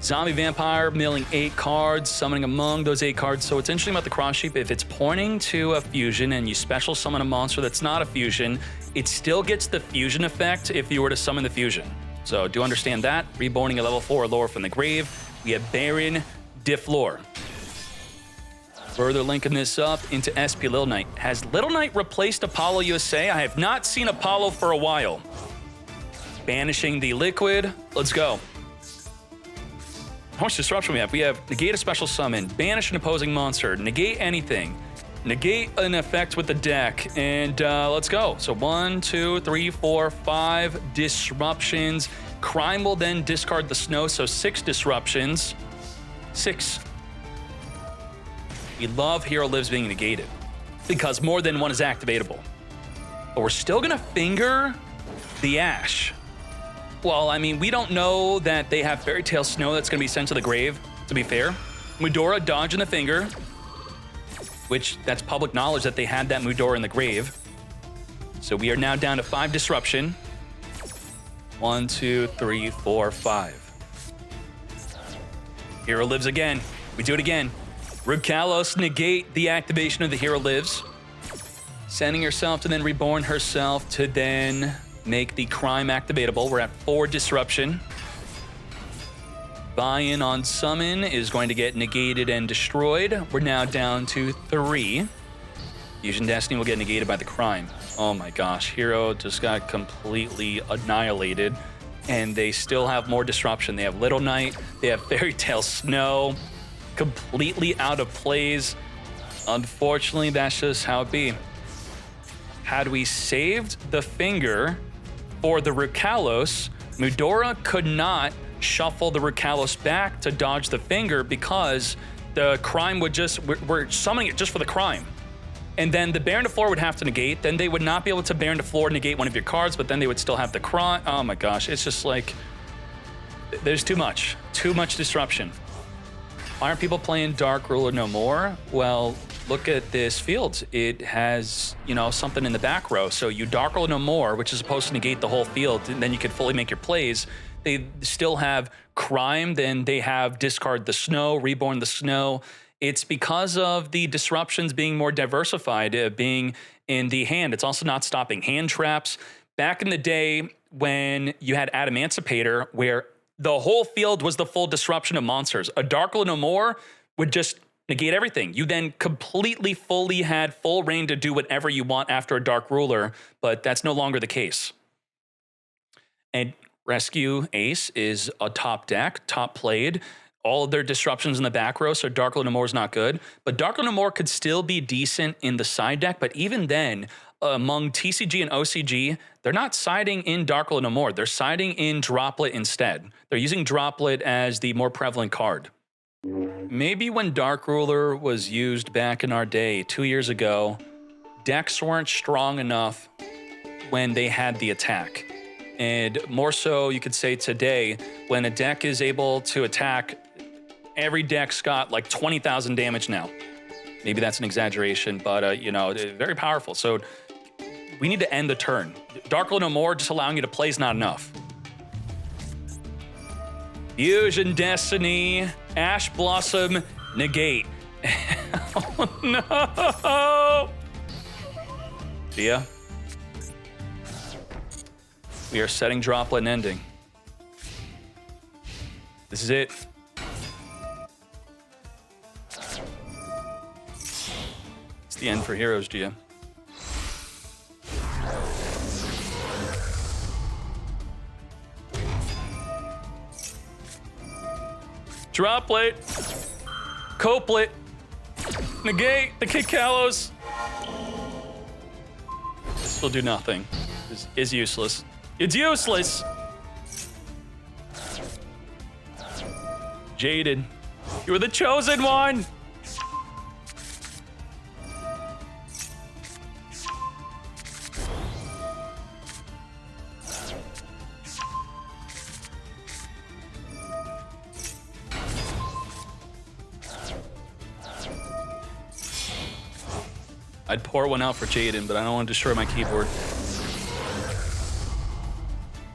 Zombie Vampire milling 8 cards, summoning among those 8 cards. So what's interesting about the cross sheep, if it's pointing to a fusion and you special summon a monster that's not a fusion, it still gets the fusion effect if you were to summon the fusion. So do understand that. Reborning a level 4 lore from the grave. We have Baron Difflore. Further linking this up into SP Little Knight. Has Little Knight replaced Apollo USA? I have not seen Apollo for a while. Banishing the liquid. Let's go. How much disruption we have? We have negate a special summon, banish an opposing monster, negate anything, negate an effect with the deck, and let's go. So 1, 2, 3, 4, 5 disruptions. Crime will then discard the snow, so 6 disruptions. 6. We love Hero Lives being negated because more than one is activatable. But we're still gonna finger the Ash. Well, I mean, we don't know that they have Fairy Tail Snow that's going to be sent to the grave, to be fair. Mudora dodging the finger, which that's public knowledge that they had that Mudora in the grave. So we are now down to 5 disruption. 1, 2, 3, 4, 5. Hero Lives again. We do it again. Rukalos negate the activation of the Hero Lives. Sending herself to then reborn herself to then make the crime activatable. We're at 4 disruption. Buy-in on summon is going to get negated and destroyed. We're now down to 3. Fusion Destiny will get negated by the crime. Oh my gosh, Hero just got completely annihilated. And they still have more disruption. They have Little Knight, they have Fairy Tail Snow, completely out of plays. Unfortunately, that's just how it be. Had we saved the finger for the Rukalos, Mudora could not shuffle the Rukalos back to dodge the finger because the crime would just, we're summoning it just for the crime. And then the Baron de Flor would have to negate, then they would not be able to Baron de Flor negate one of your cards, but then they would still have the crime. Oh my gosh, it's just like, there's too much disruption. Why aren't people playing Dark Ruler no more? Well, look at this field. It has, you know, something in the back row. So you Dark Ruler no more, which is supposed to negate the whole field, and then you could fully make your plays. They still have crime, then they have discard the snow, reborn the snow. It's because of the disruptions being more diversified, being in the hand. It's also not stopping hand traps. Back in the day when you had Adamancipator, where the whole field was the full disruption of monsters, a Dark Ruler no more would just negate everything. You then completely, fully had full reign to do whatever you want after a Dark Ruler, but that's no longer the case. And Rescue Ace is a top deck, top played. All of their disruptions in the back row, so Dark Ruler no more is not good. But Dark Ruler no more could still be decent in the side deck, but even then, among TCG and OCG, they're not siding in Dark Ruler no more. They're siding in Droplet instead. They're using Droplet as the more prevalent card. Maybe when Dark Ruler was used back in our day, 2 years ago, decks weren't strong enough when they had the attack. And more so, you could say today, when a deck is able to attack, every deck's got like 20,000 damage now. Maybe that's an exaggeration, but you know, very powerful. So we need to end the turn. Dark Ruler no more, just allowing you to play is not enough. Fusion Destiny, Ash Blossom, negate. Oh no! See ya. We are setting Droplet and ending. This is it. the end for heroes, Gia. Droplet. Couplet. Negate the Kick Kalos. This will do nothing. This is useless. It's useless! Jaded. You were the chosen one! I'd pour one out for Jaden, but I don't want to destroy my keyboard.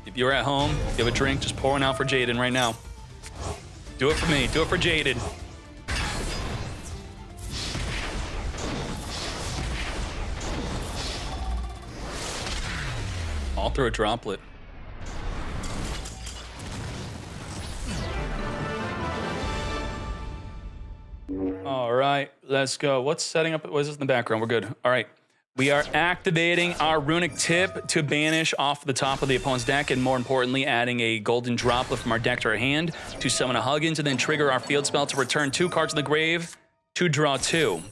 If you're at home, you have a drink, just pour one out for Jaden right now. Do it for me. Do it for Jaden. I'll throw a droplet. All right, let's go. What's setting up? What is this in the background? We're good. All right. We are activating our Runic tip to banish off the top of the opponent's deck, and more importantly, adding a golden droplet from our deck to our hand to summon a Huggins, and then trigger our field spell to return 2 cards to the grave to draw 2.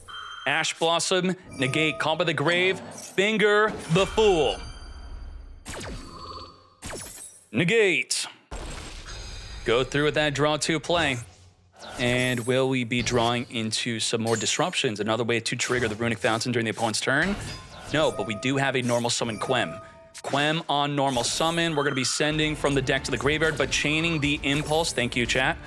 Ash Blossom, negate, call by the grave, finger the Fool. Negate. Go through with that draw 2 play. And will we be drawing into some more disruptions? Another way to trigger the Runic Fountain during the opponent's turn? No, but we do have a normal summon Quem. Quem on normal summon. We're going to be sending from the deck to the graveyard, but chaining the Impulse. Thank you, chat.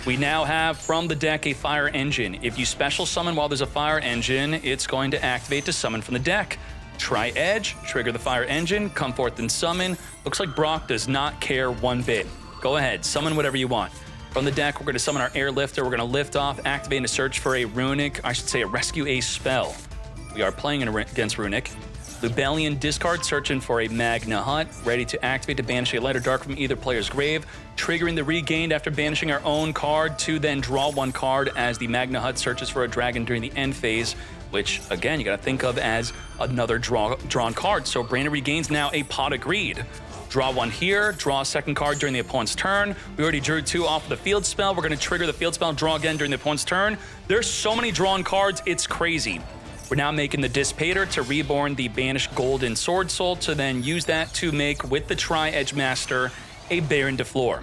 We now have from the deck a Fire Engine. If you special summon while there's a Fire Engine, it's going to activate to summon from the deck. Try Edge, trigger the Fire Engine, come forth and summon. Looks like Brock does not care one bit. Go ahead, summon whatever you want. From the deck, we're going to summon our Airlifter. We're going to lift off, activate a search for a Runic, I should say a Rescue a spell. We are playing against Runic. Lubellion discard, searching for a Magna Hut, ready to activate to banish a light or dark from either player's grave, triggering the regained after banishing our own card to then draw 1 card as the Magna Hut searches for a dragon during the end phase, which, again, you got to think of as another drawn card. So Brandon regains now a Pot of Greed. Draw 1 here, draw a 2nd card during the opponent's turn. We already drew 2 off of the field spell. We're going to trigger the field spell, draw again during the opponent's turn. There's so many drawn cards, it's crazy. We're now making the Dissipator to reborn the banished Golden Sword Soul to then use that to make, with the Tri-Edge Master, a Baron de Fleur.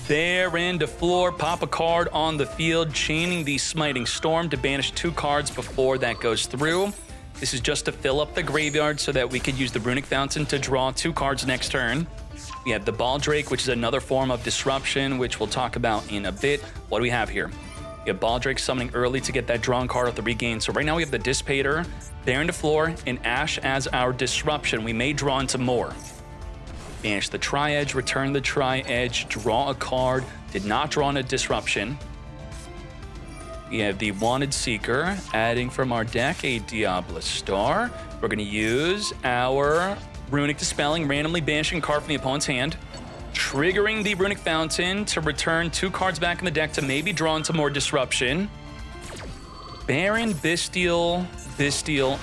Baron de Fleur, pop a card on the field, chaining the Smiting Storm to banish 2 cards before that goes through. This is just to fill up the graveyard so that we could use the Runic Fountain to draw 2 cards next turn. We have the Baldrake, which is another form of disruption, which we'll talk about in a bit. What do we have here? We have Baldrake summoning early to get that drawn card off the regain. So right now we have the Dissipator, Baron de Fleur, and Ash as our disruption. We may draw into more. Banish the Tri-Edge, return the Tri-Edge, draw a card. Did not draw in a disruption. We have the Wanted Seeker, adding from our deck a Diablo Star. We're going to use our Runic Dispelling, randomly banishing a card from the opponent's hand, triggering the Runic Fountain to return 2 cards back in the deck to maybe draw into more disruption. Baron, Bestial,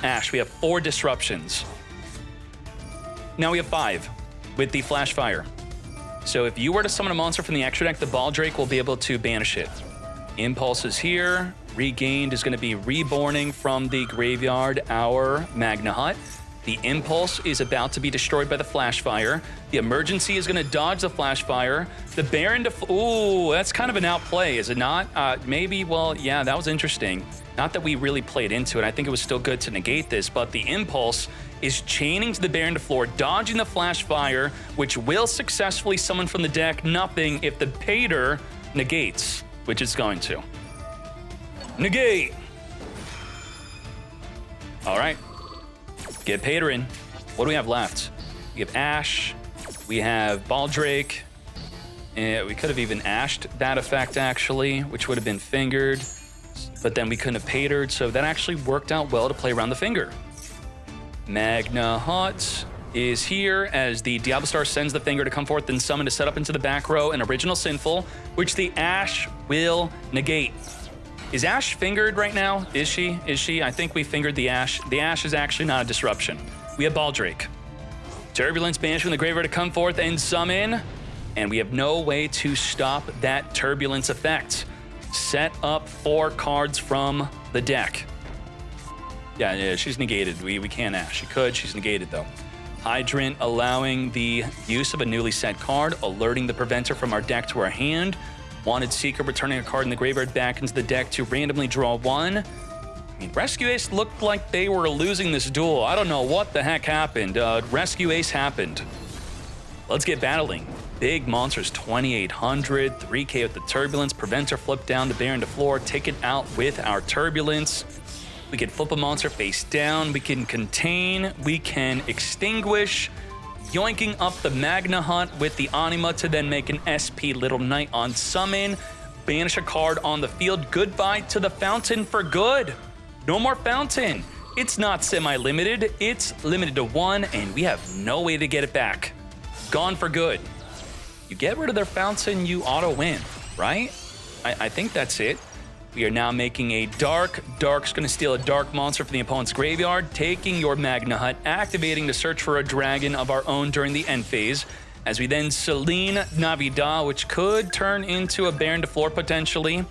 Ash. We have 4 disruptions. Now we have 5 with the Flash Fire. So if you were to summon a monster from the extra deck, the Baldrake will be able to banish it. Impulse is here. Regained is going to be reborning from the graveyard our Magna Hut. The Impulse is about to be destroyed by the Flash Fire. The Emergency is going to dodge the Flash Fire. The Baron ooh, that's kind of an outplay, is it not? Maybe, well, yeah, that was interesting. Not that we really played into it. I think it was still good to negate this, but the Impulse is chaining to the Baron de Fleur, dodging the Flash Fire, which will successfully summon from the deck nothing if the Pater negates, which it's going to. Negate! All right. Get Pater in. What do we have left? We have Ash. We have Baldrake. And we could have even Ashed that effect, actually, which would have been fingered. But then we couldn't have Patered, so that actually worked out well to play around the finger. Magna Hut is here as the Diablo Star sends the finger to come forth and summon to set up into the back row an Original Sinful, which the Ash will negate. Is Ash fingered right now? Is she? Is she? I think we fingered the Ash. The Ash is actually not a disruption. We have Baldrake. Turbulence banished from the graveyard to come forth and summon. And we have no way to stop that Turbulence effect. Set up 4 cards from the deck. Yeah, she's negated. We can't Ash. She could. She's negated, though. Hydrant allowing the use of a newly set card, alerting the Preventer from our deck to our hand. Wanted Seeker returning a card in the graveyard back into the deck to randomly draw 1. I mean, Rescue Ace looked like they were losing this duel. I don't know what the heck happened. Rescue Ace happened. Let's get battling. Big monsters, 2,800, 3K with the Turbulence. Preventer flip down the Baron to floor, take it out with our Turbulence. We can flip a monster face down. We can contain. We can extinguish. Yoinking up the Magna Hunt with the Anima to then make an SP Little Knight on summon. Banish a card on the field. Goodbye to the Fountain for good. No more Fountain. It's not semi-limited. It's limited to 1, and we have no way to get it back. Gone for good. You get rid of their Fountain, you auto-win, right? I think that's it. We are now making a Dark. Dark's going to steal a Dark monster from the opponent's graveyard, taking your Magna Hut, activating to search for a dragon of our own during the end phase, as we then Celine Navidad, which could turn into a Baron to floor potentially,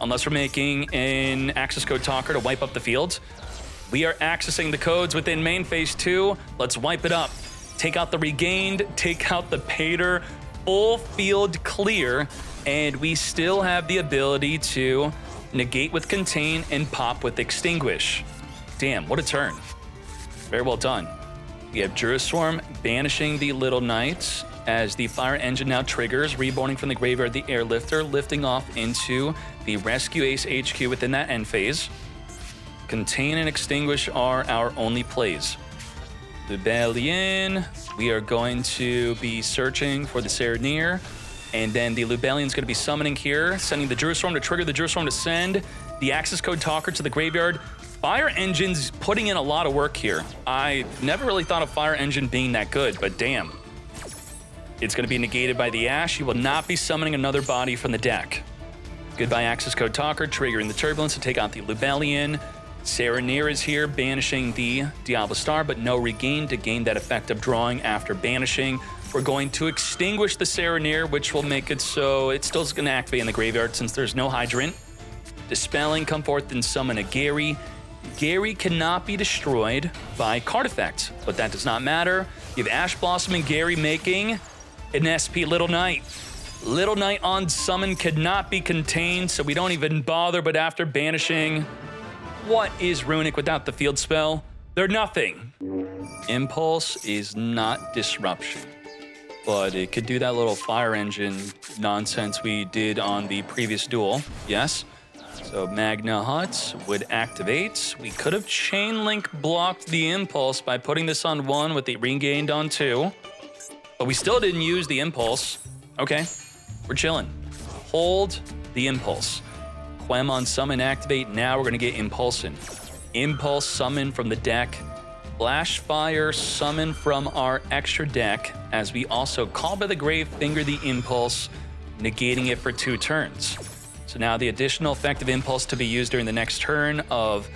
unless we're making an access code talker to wipe up the field. We are accessing the codes within main phase 2. Let's wipe it up. Take out the Regained, take out the Pater, full field clear, and we still have the ability to negate with Contain and pop with Extinguish. Damn, what a turn. Very well done. We have Juriswarm banishing the Little Knight as the Fire Engine now triggers, reborning from the graveyard the Airlifter, lifting off into the Rescue Ace HQ within that end phase. Contain and Extinguish are our only plays. Lubellion, we are going to be searching for the Serenir. And then the Lubellion's going to be summoning here, sending the Jerusalem to trigger the Jerusalem to send the access code talker to the graveyard. Fire Engine's putting in a lot of work here. I never really thought of Fire Engine being that good, but damn. It's going to be negated by the Ash. You will not be summoning another body from the deck. Goodbye access code talker, triggering the Turbulence to take out the Lubellion. Serenir is here, banishing the Diablo Star, but no Regain to gain that effect of drawing after banishing. We're going to extinguish the Serenir, which will make it so it's still going to activate in the graveyard since there's no Hydrant. Dispelling, come forth and summon a Gary. Gary cannot be destroyed by card effect, but that does not matter. You have Ash Blossom and Gary making an SP Little Knight. Little Knight on summon cannot be contained, so we don't even bother, but after banishing, what is Runic without the field spell? They're nothing. Impulse is not disruption, but it could do that little Fire Engine nonsense we did on the previous duel, yes? So Magna Hut would activate. We could have Chain Link blocked the Impulse by putting this on 1 with the Regained on 2, but we still didn't use the Impulse. Okay, we're chilling. Hold the Impulse. Quem on summon activate. Now we're going to get Impulsion. Impulse summon from the deck. Flash Fire summon from our extra deck as we also Call by the Grave, finger the Impulse, negating it for 2 turns. So now the additional effective Impulse to be used during the next turn of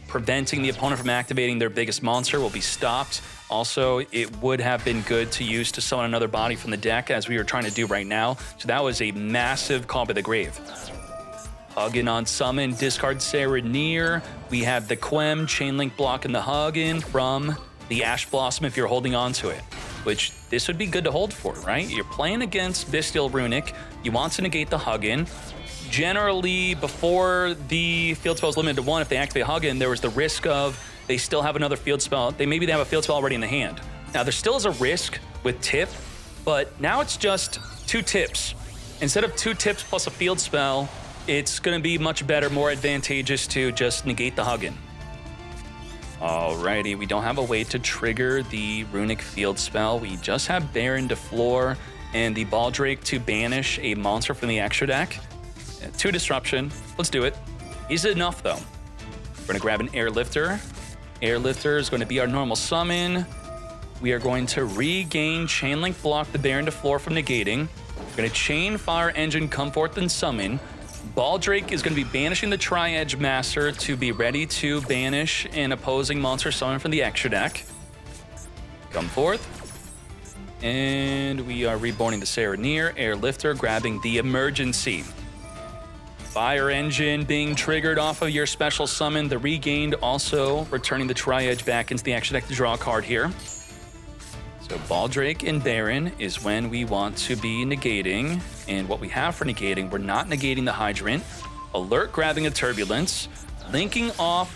preventing the opponent from activating their biggest monster will be stopped. Also, it would have been good to use to summon another body from the deck as we were trying to do right now. So that was a massive Call by the Grave. Huggin on summon, discard Serenir. We have the Quem, Chain Link blocking the Huggin from the Ash Blossom if you're holding on to it, which this would be good to hold for, right? You're playing against Bestial Runic. You want to negate the Huggin. Generally, before the field spell is limited to 1, if they activate Huggin, there was the risk of they still have another field spell. Maybe they have a field spell already in the hand. Now, there still is a risk with Tip, but now it's just 2 tips. Instead of 2 tips plus a field spell, it's going to be much better, more advantageous to just negate the Huggin. Alrighty, we don't have a way to trigger the Runic field spell. We just have Baron to floor and the Baldrake to banish a monster from the extra deck. 2 disruption. Let's do it. Easy enough, though. We're going to grab an Airlifter. Airlifter is going to be our normal summon. We are going to regain Chain Link block the Baron to floor from negating. We're going to Chain Fire Engine, come forth and summon. Baldrake is going to be banishing the Tri-Edge Master to be ready to banish an opposing monster summon from the extra deck. Come forth. And we are reborning the Serenir, Airlifter, grabbing the Emergency. Fire Engine being triggered off of your special summon. The Regained also returning the Tri-Edge back into the extra deck to draw a card here. So Baldrake and Baron is when we want to be negating. And what we have for negating, we're not negating the Hydrant. Alert grabbing a Turbulence. Linking off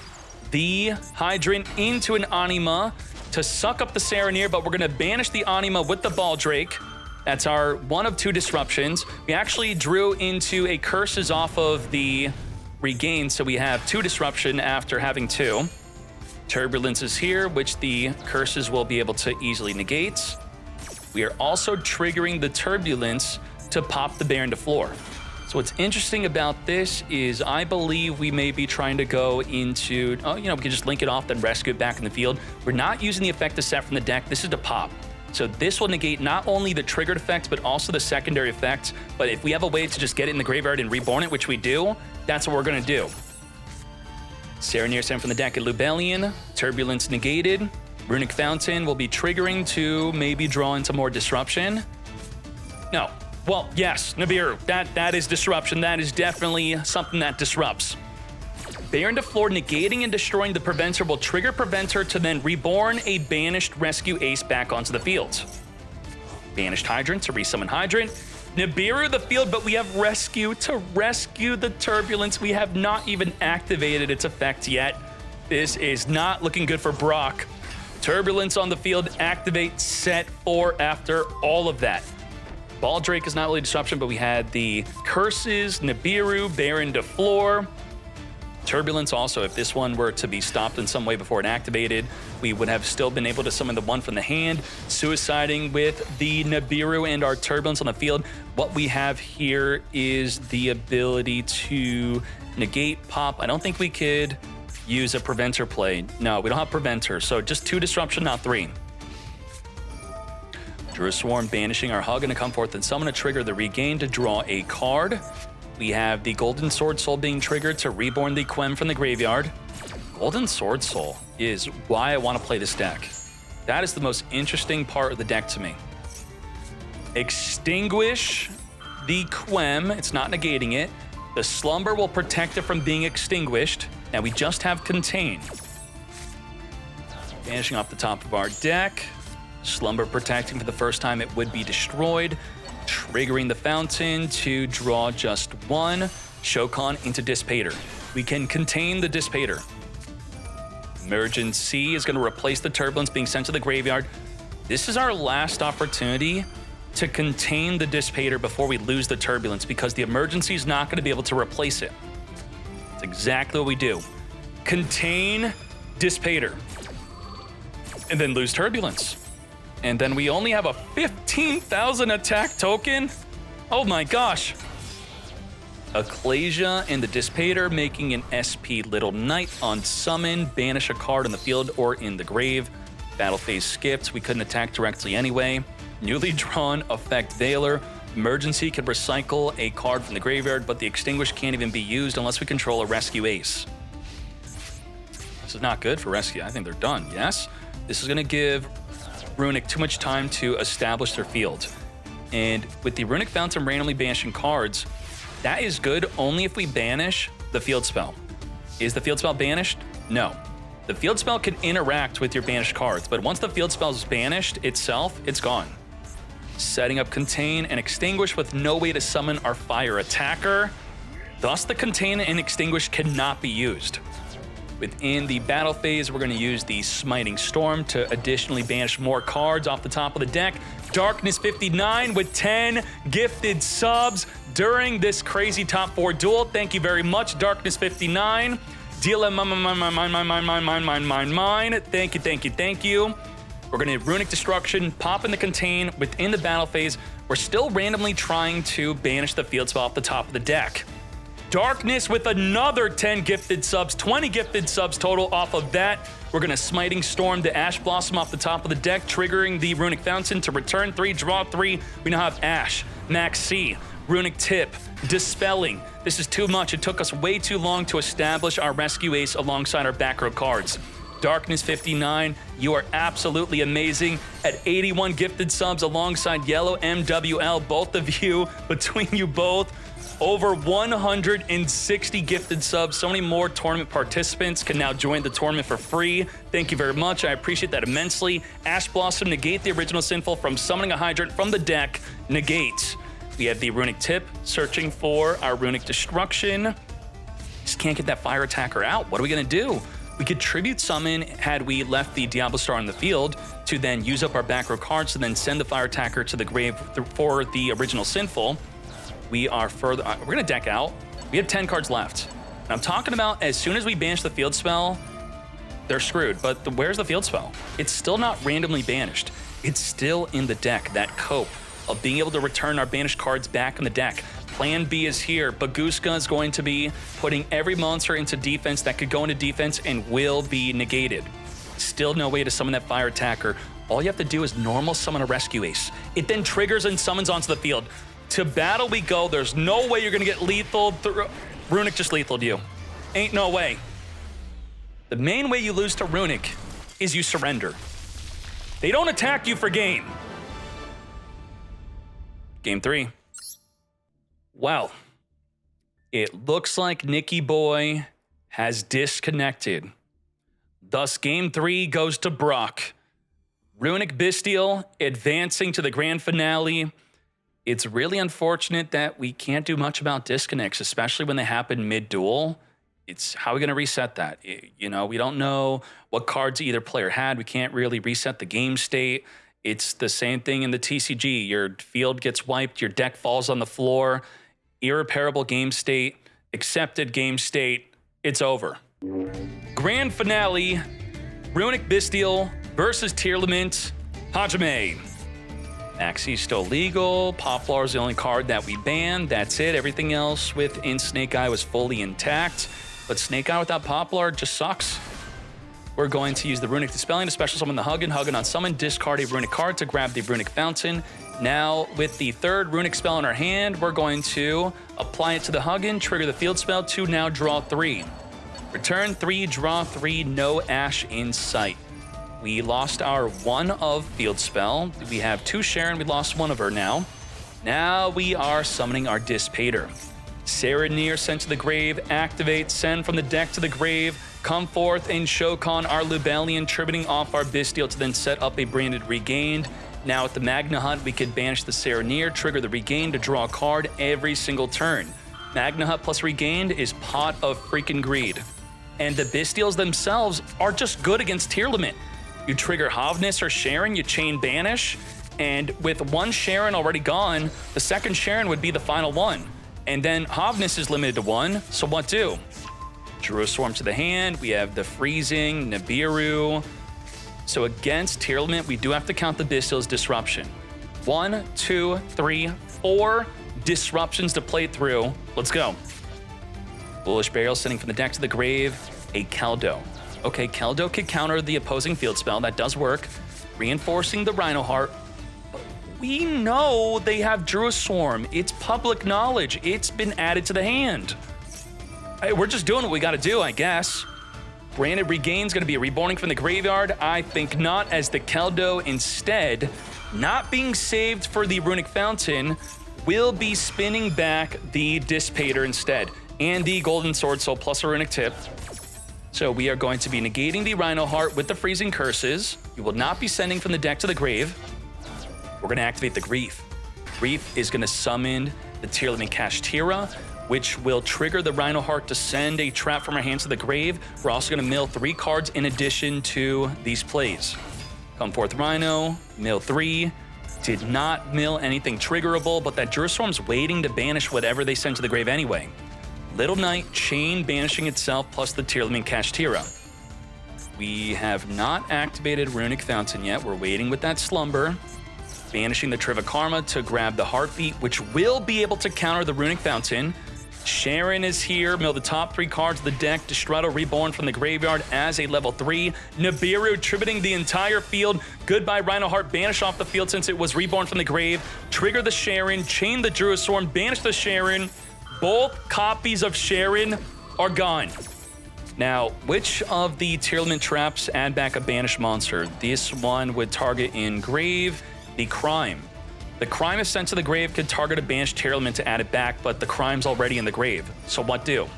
the Hydrant into an Anima to suck up the Serenir, but we're going to banish the Anima with the Baldrake. That's our one of two disruptions. We actually drew into a Curses off of the Regain, so we have 2 disruption after having 2. Turbulence is here, which the Curses will be able to easily negate. We are also triggering the Turbulence to pop the Baron to floor. So what's interesting about this is I believe we may be trying to go into, we can just link it off, then rescue it back in the field. We're not using the effective set from the deck. This is to pop. So this will negate not only the triggered effects, but also the secondary effects. But if we have a way to just get it in the graveyard and reborn it, which we do, that's what we're going to do. Serenir sent from the deck at Lubellion. Turbulence negated. Runic Fountain will be triggering to maybe draw into more disruption. No. Well, yes, Nibiru. That is disruption. That is definitely something that disrupts. Baron to floor, negating and destroying the Preventer will trigger Preventer to then reborn a banished Rescue Ace back onto the field. Banished Hydrant to resummon Hydrant. Nibiru the field, but we have Rescue to rescue the Turbulence. We have not even activated its effect yet. This is not looking good for Brock. Turbulence on the field, activate set 4 after all of that. Baldrake is not really disruption, but we had the Curses, Nibiru, Baron to floor. Turbulence also, if this one were to be stopped in some way before it activated, we would have still been able to summon the one from the hand, suiciding with the Nibiru and our Turbulence on the field. What we have here is the ability to negate pop. I don't think we could use a Preventer play. No, we don't have Preventer, so just 2 disruption, not 3. Drew a Swarm, banishing our Hug, and to come forth and summon a trigger the Regain to draw a card. We have the Golden Sword Soul being triggered to reborn the Quem from the graveyard. Golden Sword Soul is why I want to play this deck. That is the most interesting part of the deck to me. Extinguish the Quem. It's not negating it. The Slumber will protect it from being extinguished. Now we just have Contain. Banishing off the top of our deck. Slumber protecting for the first time it would be destroyed. Triggering the Fountain to draw just 1. Shokan into Dissipator. We can contain the Dissipator. Emergency is going to replace the Turbulence being sent to the graveyard. This is our last opportunity to contain the Dissipator before we lose the Turbulence, because the Emergency is not going to be able to replace it. That's exactly what we do. Contain Dissipator. And then lose Turbulence. And then we only have a 15,000 attack token? Oh my gosh. Ecclesia and the Dissipator making an SP Little Knight on summon, banish a card on the field or in the grave. Battle phase skipped, we couldn't attack directly anyway. Newly drawn effect Veiler. Emergency could recycle a card from the graveyard, but the Extinguish can't even be used unless we control a Rescue Ace. This is not good for Rescue. I think they're done, yes? This is gonna give Runic too much time to establish their field. And with the Runic Fountain randomly banishing cards, that is good only if we banish the field spell. Is the field spell banished? No. The field spell can interact with your banished cards, but once the field spell is banished itself, it's gone. Setting up Contain and Extinguish with no way to summon our fire attacker. Thus, the Contain and Extinguish cannot be used. Within the battle phase, we're going to use the Smiting Storm to additionally banish more cards off the top of the deck. Darkness 59 with 10 gifted subs during this crazy top 4 duel. Thank you very much, Darkness 59. Deal mine. Thank you. We're going to Runic Destruction, pop in the Contain within the battle phase. We're still randomly trying to banish the field spell off the top of the deck. Darkness with another 10 gifted subs, 20 gifted subs total off of that. We're going to Smiting Storm the Ash Blossom off the top of the deck, triggering the Runic Fountain to return 3, draw 3. We now have Ash, Max C, Runic Tip, Dispelling. This is too much. It took us way too long to establish our Rescue Ace alongside our back row cards. Darkness 59, you are absolutely amazing. At 81 gifted subs alongside Yellow MWL, both of you, between you both, over 160 gifted subs. So many more tournament participants can now join the tournament for free. Thank you very much. I appreciate that immensely. Ash Blossom, negate the original Sinful from summoning a Hydrant from the deck. Negate. We have the Runic Tip, searching for our Runic Destruction. Just can't get that Fire Attacker out. What are we gonna do? We could Tribute Summon had we left the Diablo Star on the field to then use up our back row cards to then send the Fire Attacker to the grave for the original Sinful. We are further, we're gonna deck out. We have 10 cards left. And I'm talking about as soon as we banish the field spell, they're screwed. But where's the field spell? It's still not randomly banished. It's still in the deck, that cope of being able to return our banished cards back in the deck. Plan B is here. Baguska is going to be putting every monster into defense that could go into defense and will be negated. Still no way to summon that Fire Attacker. All you have to do is normal summon a Rescue Ace. It then triggers and summons onto the field. To battle we go. There's no way you're gonna get lethal. Runic just lethaled you. Ain't no way. The main way you lose to Runic is you surrender. They don't attack you for game. Game 3. Well, it looks like Nicky Boy has disconnected. Thus, Game 3 goes to Brock. Runic Bystial advancing to the grand finale. It's really unfortunate that we can't do much about disconnects, especially when they happen mid-duel. It's how are we going to reset that? You know, we don't know what cards either player had. We can't really reset the game state. It's the same thing in the TCG. Your field gets wiped, your deck falls on the floor. Irreparable game state, accepted game state, it's over. Grand finale, Runic Bystial versus Tearlament, Hajime. Maxi's still legal, Poplar is the only card that we banned, that's it. Everything else within Snake Eye was fully intact, but Snake Eye without Poplar just sucks. We're going to use the Runic Dispelling to special summon the Hugin on summon, discard a Runic card to grab the Runic Fountain. Now, with the third Runic spell in our hand, we're going to apply it to the Hugin, trigger the field spell to now draw 3. Return 3, draw 3, no Ash in sight. We lost our 1 of field spell. We have 2 Sharon, we lost 1 of her now. Now we are summoning our Dissipator. Serenir sent to the grave, activate, send from the deck to the grave, come forth and Shokan our Lubellion, tributing off our Bystial to then set up a branded Regained. Now with the Magna Hunt, we could banish the Serenir, trigger the Regained to draw a card every single turn. Magna Hunt plus Regained is Pot of freaking Greed. And the Bystials themselves are just good against Tearlament. You trigger Havnis or Sharon, you chain banish, and with 1 Sharon already gone, the second Sharon would be the final one. And then Havnis is limited to 1, so what do? Jerusalem to the hand, we have the Freezing, Nibiru. So against Tearlament, we do have to count the Bystial's Disruption. 1, 2, 3, 4 disruptions to play through. Let's go. Foolish Burial sending from the deck to the grave, a Keldo. Okay, Keldo could counter the opposing field spell, that does work. Reinforcing the Rhino Heart. We know they have Druid Swarm. It's public knowledge. It's been added to the hand. Hey, we're just doing what we gotta do, I guess. Branded Regain's gonna be a Reborning from the graveyard. I think not, as the Keldo instead, not being saved for the Runic Fountain, will be spinning back the Dissipator instead, and the Golden Sword Soul plus a Runic Tip. So we are going to be negating the Rhino Heart with the Freezing Curses. You will not be sending from the deck to the grave. We're gonna activate the Grief. Grief is gonna summon the Tearlament Kashtira, which will trigger the Rhino Heart to send a trap from our hands to the grave. We're also gonna mill 3 cards in addition to these plays. Come forth Rhino, mill 3. Did not mill anything triggerable, but that Jerusalem's waiting to banish whatever they send to the grave anyway. Little Knight, chain banishing itself, plus the Tearlament Kashtira. We have not activated Runic Fountain yet. We're waiting with that Slumber. Banishing the Trivikarma to grab the Heartbeat, which will be able to counter the Runic Fountain. Sharon is here. Mill the top 3 cards of the deck. Destrudo reborn from the graveyard as a level 3. Nibiru tributing the entire field. Goodbye Rhinoheart, banish off the field since it was reborn from the grave. Trigger the Sharon, chain the Druiswarm, banish the Sharon. Both copies of Sharon are gone. Now, which of the Tearlament traps add back a banished monster? This one would target in grave. The Crime. The Crime, if sent to the grave, could target a banished Tearlament to add it back, but the Crime's already in the grave. So what do?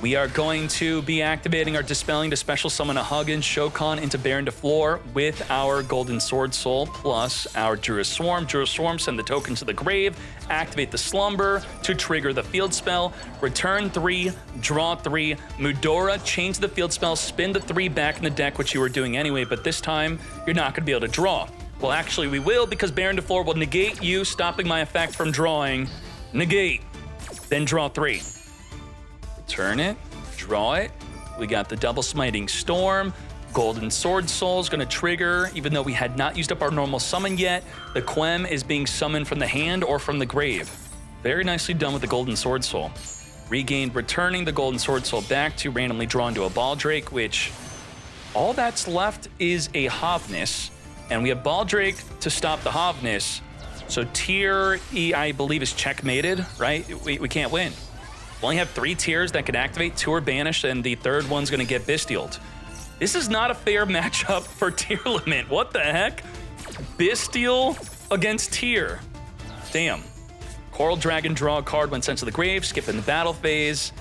We are going to be activating our Dispelling to special summon a Huggin Shokan into Baron de Floor with our Golden Sword Soul plus our Druid Swarm. Druid Swarm, send the token to the grave, activate the Slumber to trigger the field spell, return 3, draw 3, Mudora, change the field spell, spin the 3 back in the deck, which you were doing anyway, but this time you're not going to be able to draw. Well, actually, we will, because Baron de Floor will negate you, stopping my effect from drawing. Negate. Then draw 3. Return it. Draw it. We got the Double Smiting Storm. Golden Sword Soul is going to trigger, even though we had not used up our normal summon yet. The Quem is being summoned from the hand or from the grave. Very nicely done with the Golden Sword Soul. Regained, returning the Golden Sword Soul back to randomly draw into a Baldrake, which all that's left is a Hovness. And we have Baldrake to stop the Hovness. So tier E, I believe, is checkmated, right? We can't win. We only have 3 tiers that can activate, 2 are banished, and the 3rd one's gonna get Bestialed. This is not a fair matchup for Tearlament. What the heck? Bestial against tier. Damn. Coral Dragon, draw a card when sent to the grave, skip in the battle phase.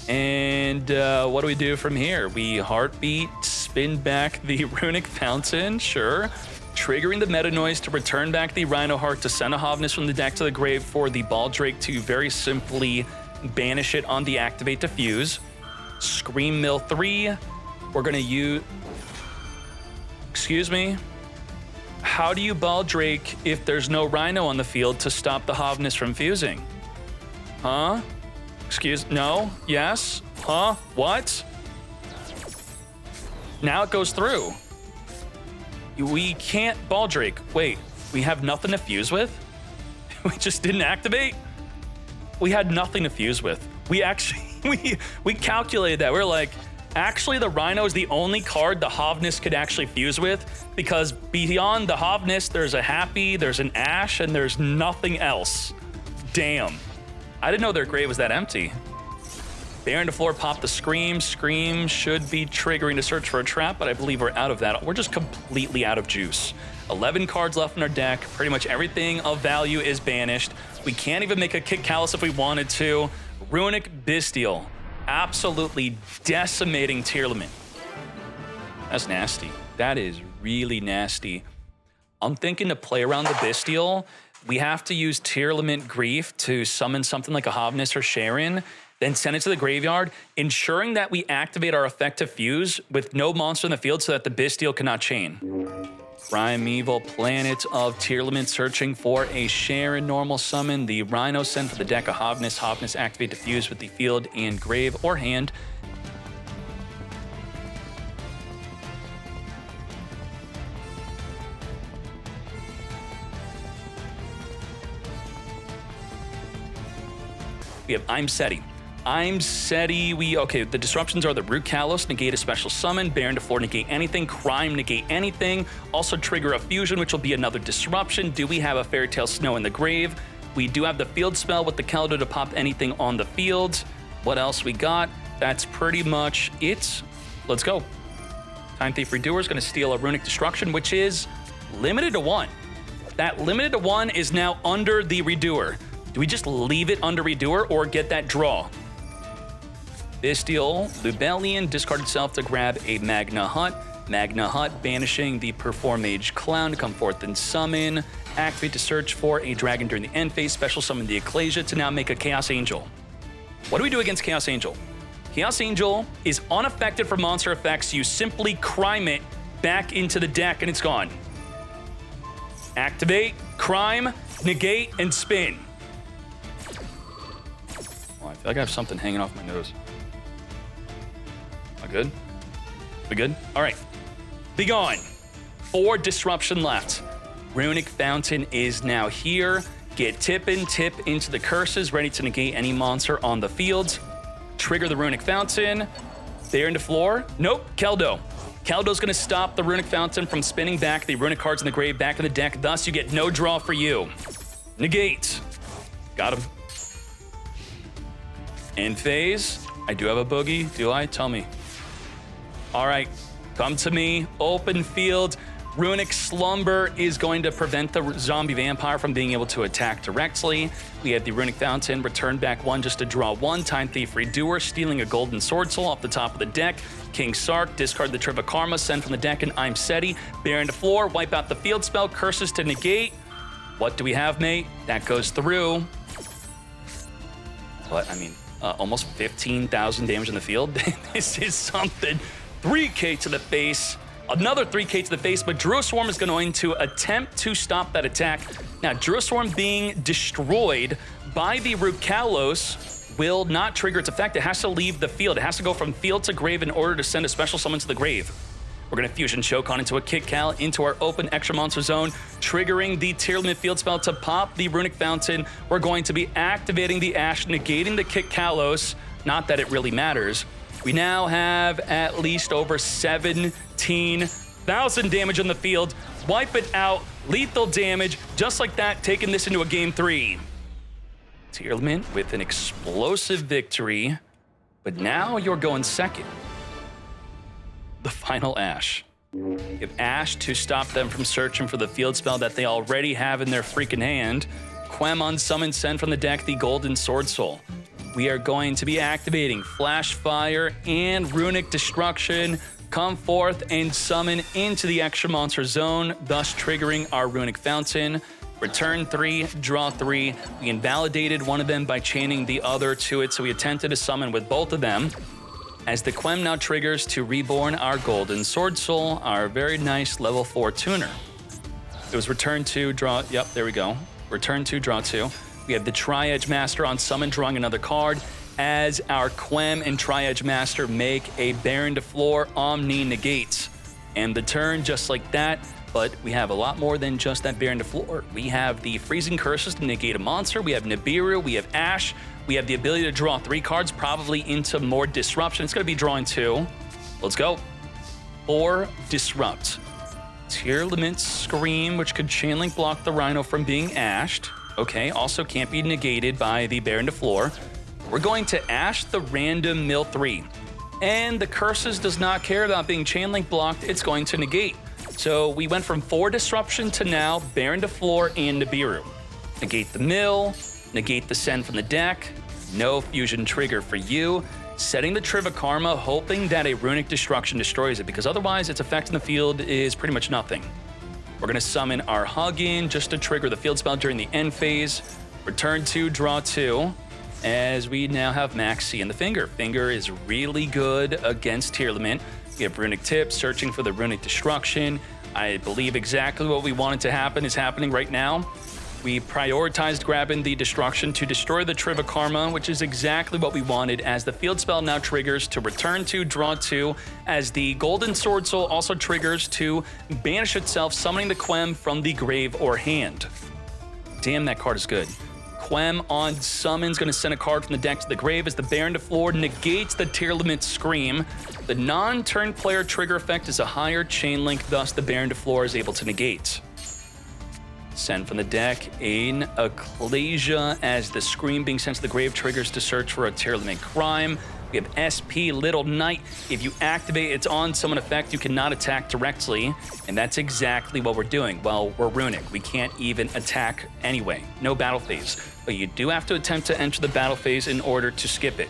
And what do we do from here? We Heartbeat, spin back the Runic Fountain, sure. Triggering the Meta Noise to return back the Rhinoheart to send a Hovness from the deck to the grave for the Baldrake to very simply banish it on the Activate Diffuse. Scream Mill 3. We're gonna use... Excuse me? How do you Baldrake if there's no Rhino on the field to stop the Hovness from fusing? Huh? No? Yes? Huh? What? Now it goes through. We can't Baldrake. Wait, we have nothing to fuse with? We just didn't activate? We had nothing to fuse with. We actually, we calculated that. We're like, actually the Rhino is the only card the Hovness could actually fuse with, because beyond the Hovness, there's a Happy, there's an Ash, and there's nothing else. Damn. I didn't know their grave was that empty. Baron de Floor popped the Scream. Scream should be triggering to search for a trap, but I believe we're out of that. We're just completely out of juice. 11 cards left in our deck. Pretty much everything of value is banished. We can't even make a Kick Callus if we wanted to. Runic Bestial. Absolutely decimating Tearlament. That's nasty. That is really nasty. I'm thinking to play around the Bestial, we have to use Tearlament Grief to summon something like a Hovness or Sharon, then send it to the graveyard, ensuring that we activate our effect to fuse with no monster in the field so that the Bestial cannot chain. Primeval Planet of Tearlament searching for a Sharon normal summon. The Rhino sent to the deck a Hovness. Hovness activate diffuse with the field and grave or hand. We have I'm Seti. Okay, the disruptions are the Root Kalos, negate a special summon, Baron de Floor, negate anything, Crime, negate anything, also trigger a fusion, which will be another disruption. Do we have a Fairy Tale Snow in the grave? We do have the field spell with the Caldo to pop anything on the field. What else we got? That's pretty much it. Let's go. Time Thief Redoer is going to steal a Runic Destruction, which is limited to 1. That limited to 1 is now under the Redoer. Do we just leave it under Redoer or get that draw? Bestial, Lubellion, discard itself to grab a Magna Hut. Magna Hut, banishing the Perform Mage Clown to come forth and summon. Activate to search for a dragon during the end phase. Special summon the Ecclesia to now make a Chaos Angel. What do we do against Chaos Angel? Chaos Angel is unaffected from monster effects. You simply Crime it back into the deck and it's gone. Activate, Crime, negate, and spin. Oh, I feel like I have something hanging off my nose. Am I good? We good? All right. Be gone. 4 disruption left. Runic Fountain is now here. Get tip into the curses, ready to negate any monster on the field. Trigger the Runic Fountain. There into floor. Nope, Keldo. Keldo's gonna stop the Runic Fountain from spinning back the Runic cards in the grave back in the deck, thus you get no draw for you. Negate. Got him. End phase. I do have a boogie, do I? Tell me. All right, come to me, open field. Runic Slumber is going to prevent the zombie vampire from being able to attack directly. We have the Runic Fountain, return back 1 just to draw 1. Time Thief Redoer, stealing a golden sword soul off the top of the deck. King Sark, discard the Trip of Karma, send from the deck an I'm Seti. Baron to floor, wipe out the field spell, curses to negate. What do we have, mate? That goes through. What, I mean, almost 15,000 damage in the field. This is something. 3K to the face. Another 3K to the face, but Druid Swarm is going to attempt to stop that attack. Now, Druid Swarm being destroyed by the Rukalos will not trigger its effect. It has to leave the field. It has to go from field to grave in order to send a special summon to the grave. We're going to Fusion Shokan into a Kick Cal into our open extra monster zone, triggering the tier limit field spell to pop the Runic Fountain. We're going to be activating the Ash, negating the Kick Kalos. Not that it really matters. We now have at least over 17,000 damage on the field. Wipe it out, lethal damage, just like that, taking this into a game 3. Tierlament with an explosive victory, but now you're going second. The final Ash. You have Ash to stop them from searching for the field spell that they already have in their freaking hand. Quem on summon, send from the deck the Golden Sword Soul. We are going to be activating Flash Fire and Runic Destruction. Come forth and summon into the extra monster zone, thus triggering our Runic Fountain. Return 3, draw 3. We invalidated one of them by chaining the other to it, so we attempted to summon with both of them. As the Quem now triggers to reborn our Golden Sword Soul, our very nice level 4 tuner. It was return 2, draw, yep, there we go. Return 2, draw 2. We have the Tri-Edge Master on summon, drawing another card, as our Quem and Tri-Edge Master make a Baron to floor Omni negates. And the turn, just like that, but we have a lot more than just that Baron to floor. We have the Freezing Curses to negate a monster, we have Nibiru, we have Ash, we have the ability to draw 3 cards, probably into more Disruption. It's gonna be drawing 2. Let's go. 4 Disrupt. Tierlament Scream, which could chain link block the Rhino from being ashed. Okay, also can't be negated by the Baron to floor. We're going to Ash the random mill 3. And the Curses does not care about being chain link blocked, it's going to negate. So we went from 4 Disruption to now Baron to floor and Nibiru. Negate the mill, negate the send from the deck, no fusion trigger for you. Setting the Trip of Karma, hoping that a Runic Destruction destroys it, because otherwise its effect in the field is pretty much nothing. We're gonna summon our Hug in just to trigger the field spell during the end phase. Return 2, draw 2, as we now have Maxi in the Finger. Finger is really good against Tierlament. We have Runic Tip, searching for the Runic Destruction. I believe exactly what we wanted to happen is happening right now. We prioritized grabbing the Destruction to destroy the Trip of Karma, which is exactly what we wanted, as the field spell now triggers to return 2, draw 2, as the Golden Sword Soul also triggers to banish itself, summoning the Quem from the grave or hand. Damn, that card is good. Quem on summon's going to send a card from the deck to the grave as the Baron to floor negates the Tierlament Scream. The non-turn player trigger effect is a higher chain link, thus the Baron to floor is able to negate. Send from the deck an Ecclesia, as the Scream being sent to the grave triggers to search for a Tierlament Crime. We have SP Little Knight. If you activate its on summon effect, you cannot attack directly, and that's exactly what we're doing. Well, we're Runic. We can't even attack anyway. No battle phase. But you do have to attempt to enter the battle phase in order to skip it.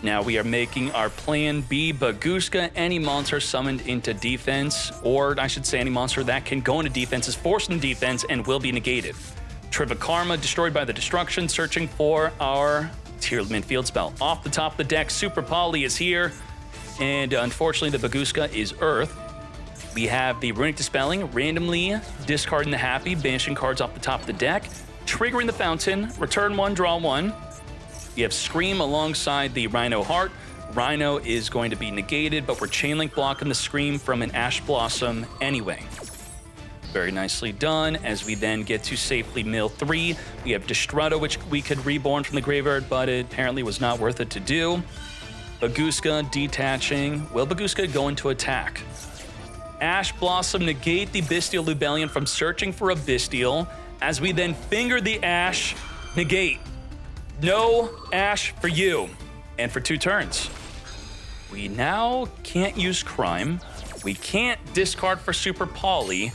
Now we are making our plan B, Baguska. Any monster summoned into defense, or I should say any monster that can go into defense, is forced into defense and will be negated. Trip of Karma, destroyed by the Destruction, searching for our Tierlament field spell. Off the top of the deck, Super Poly is here, and unfortunately the Baguska is Earth. We have the Runic Dispelling, randomly discarding the Happy, banishing cards off the top of the deck, triggering the Fountain, return 1, draw 1. We have Scream alongside the Rhino Heart. Rhino is going to be negated, but we're chain link blocking the Scream from an Ash Blossom anyway. Very nicely done. As we then get to safely mill 3, we have Destrudo, which we could reborn from the graveyard, but it apparently was not worth it to do. Baguska detaching. Will Baguska go into attack? Ash Blossom negate the Bestial Lubellion from searching for a Bestial. As we then finger the Ash, negate. No Ash for you. And for 2 turns. We now can't use Crime. We can't discard for Super Poly.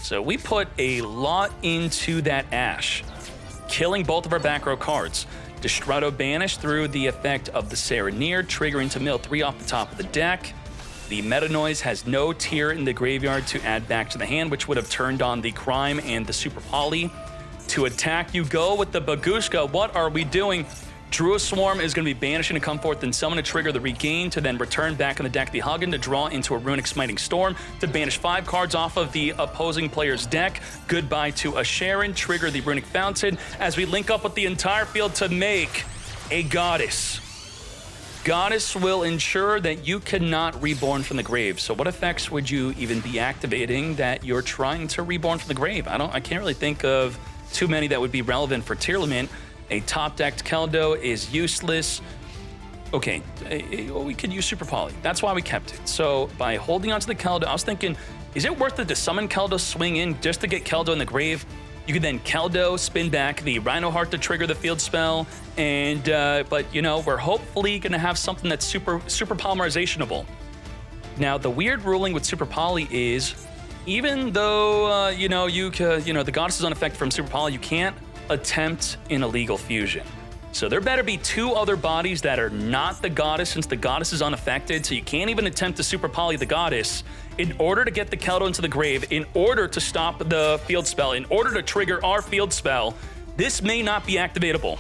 So we put a lot into that Ash, killing both of our back row cards. Destrudo banished through the effect of the Sereneer, triggering to mill 3 off the top of the deck. The Meta Noise has no tier in the graveyard to add back to the hand, which would have turned on the Crime and the Super Poly. To attack, you go with the Baguska. What are we doing? Druid Swarm is going to be banishing to come forth and summon to trigger the Regain to then return back in the deck the Huggen to draw into a Runic Smiting Storm to banish 5 cards off of the opposing player's deck. Goodbye to a Sharon, trigger the Runic Fountain as we link up with the entire field to make a Goddess. Goddess will ensure that you cannot reborn from the grave. So what effects would you even be activating that you're trying to reborn from the grave? I can't really think of too many that would be relevant for Tearlament. A top-decked Keldo is useless. Okay, we could use Super Poly. That's why we kept it. So by holding onto the Keldo, I was thinking, is it worth it to summon Keldo, swing in just to get Keldo in the grave? You could then Keldo, spin back the Rhino Heart to trigger the field spell, and but you know, we're hopefully gonna have something that's super polymerizationable. Now, the weird ruling with Super Poly is, even though the Goddess is unaffected from Super Poly, you can't attempt an illegal fusion. So there better be 2 other bodies that are not the Goddess, since the Goddess is unaffected, so you can't even attempt to Super Poly the Goddess in order to get the Keldo into the grave, in order to stop the field spell, in order to trigger our field spell. This may not be activatable.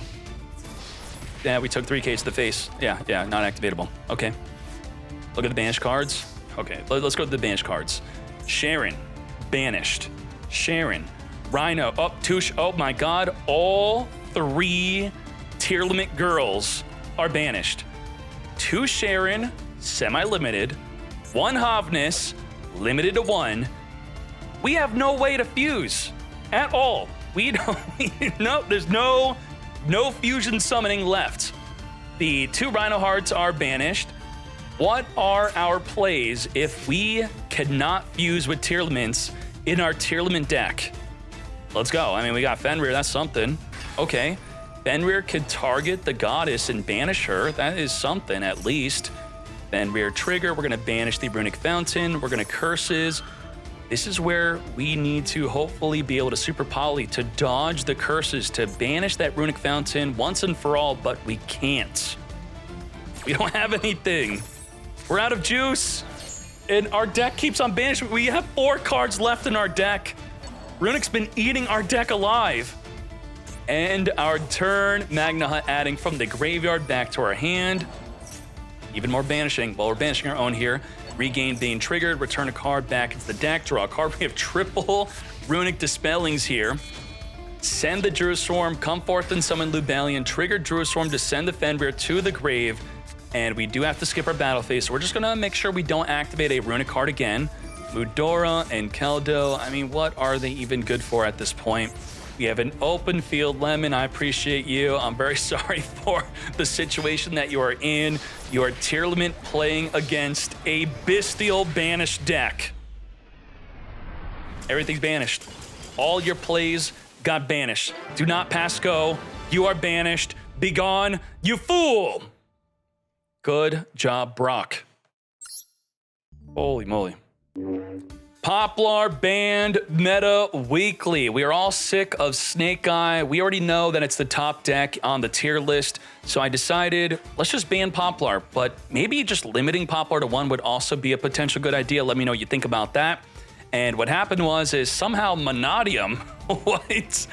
Yeah, we took 3Ks to the face. Yeah, not activatable. Okay. Look at the banished cards. Okay, let's go to the banished cards. Sharon, banished. Sharon, Rhino, Tush, oh my god, all 3 Tearlament girls are banished. 2 Sharon, semi-limited, 1 Havness, limited to 1. We have no way to fuse at all. We don't, no, there's no fusion summoning left. The 2 Rhino Hearts are banished. What are our plays if we cannot fuse with Tearlaments in our Tearlament deck? Let's go. I mean, we got Fenrir, that's something. Okay. Fenrir could target the Goddess and banish her. That is something, at least. Fenrir trigger, we're gonna banish the Runic Fountain. We're gonna Curses. This is where we need to hopefully be able to Super Poly to dodge the Curses, to banish that Runic Fountain once and for all, but we can't. We don't have anything. We're out of juice. And our deck keeps on banishing. We have 4 cards left in our deck. Runic's been eating our deck alive. And our turn, Magna Hut adding from the graveyard back to our hand. Even more banishing. Well, we're banishing our own here. Regain being triggered, return a card back into the deck, draw a card. We have triple Runic Dispellings here. Send the Druid Swarm, come forth and summon Lubellion, trigger Druid Swarm to send the Fenrir to the grave. And we do have to skip our battle phase, so we're just gonna make sure we don't activate a Runic card again. Mudora and Keldo, I mean, what are they even good for at this point? We have an open field, Lemon. I appreciate you. I'm very sorry for the situation that you are in. You are Tearlament playing against a Bestial banished deck. Everything's banished. All your plays got banished. Do not pass go. You are banished. Be gone, you fool. Good job, Brock. Holy moly. Poplar banned Meta Weekly. We are all sick of Snake Eye. We already know that it's the top deck on the tier list, so I decided let's just ban Poplar, but maybe just limiting Poplar to 1 would also be a potential good idea. Let me know what you think about that. And what happened is somehow Monadium, what?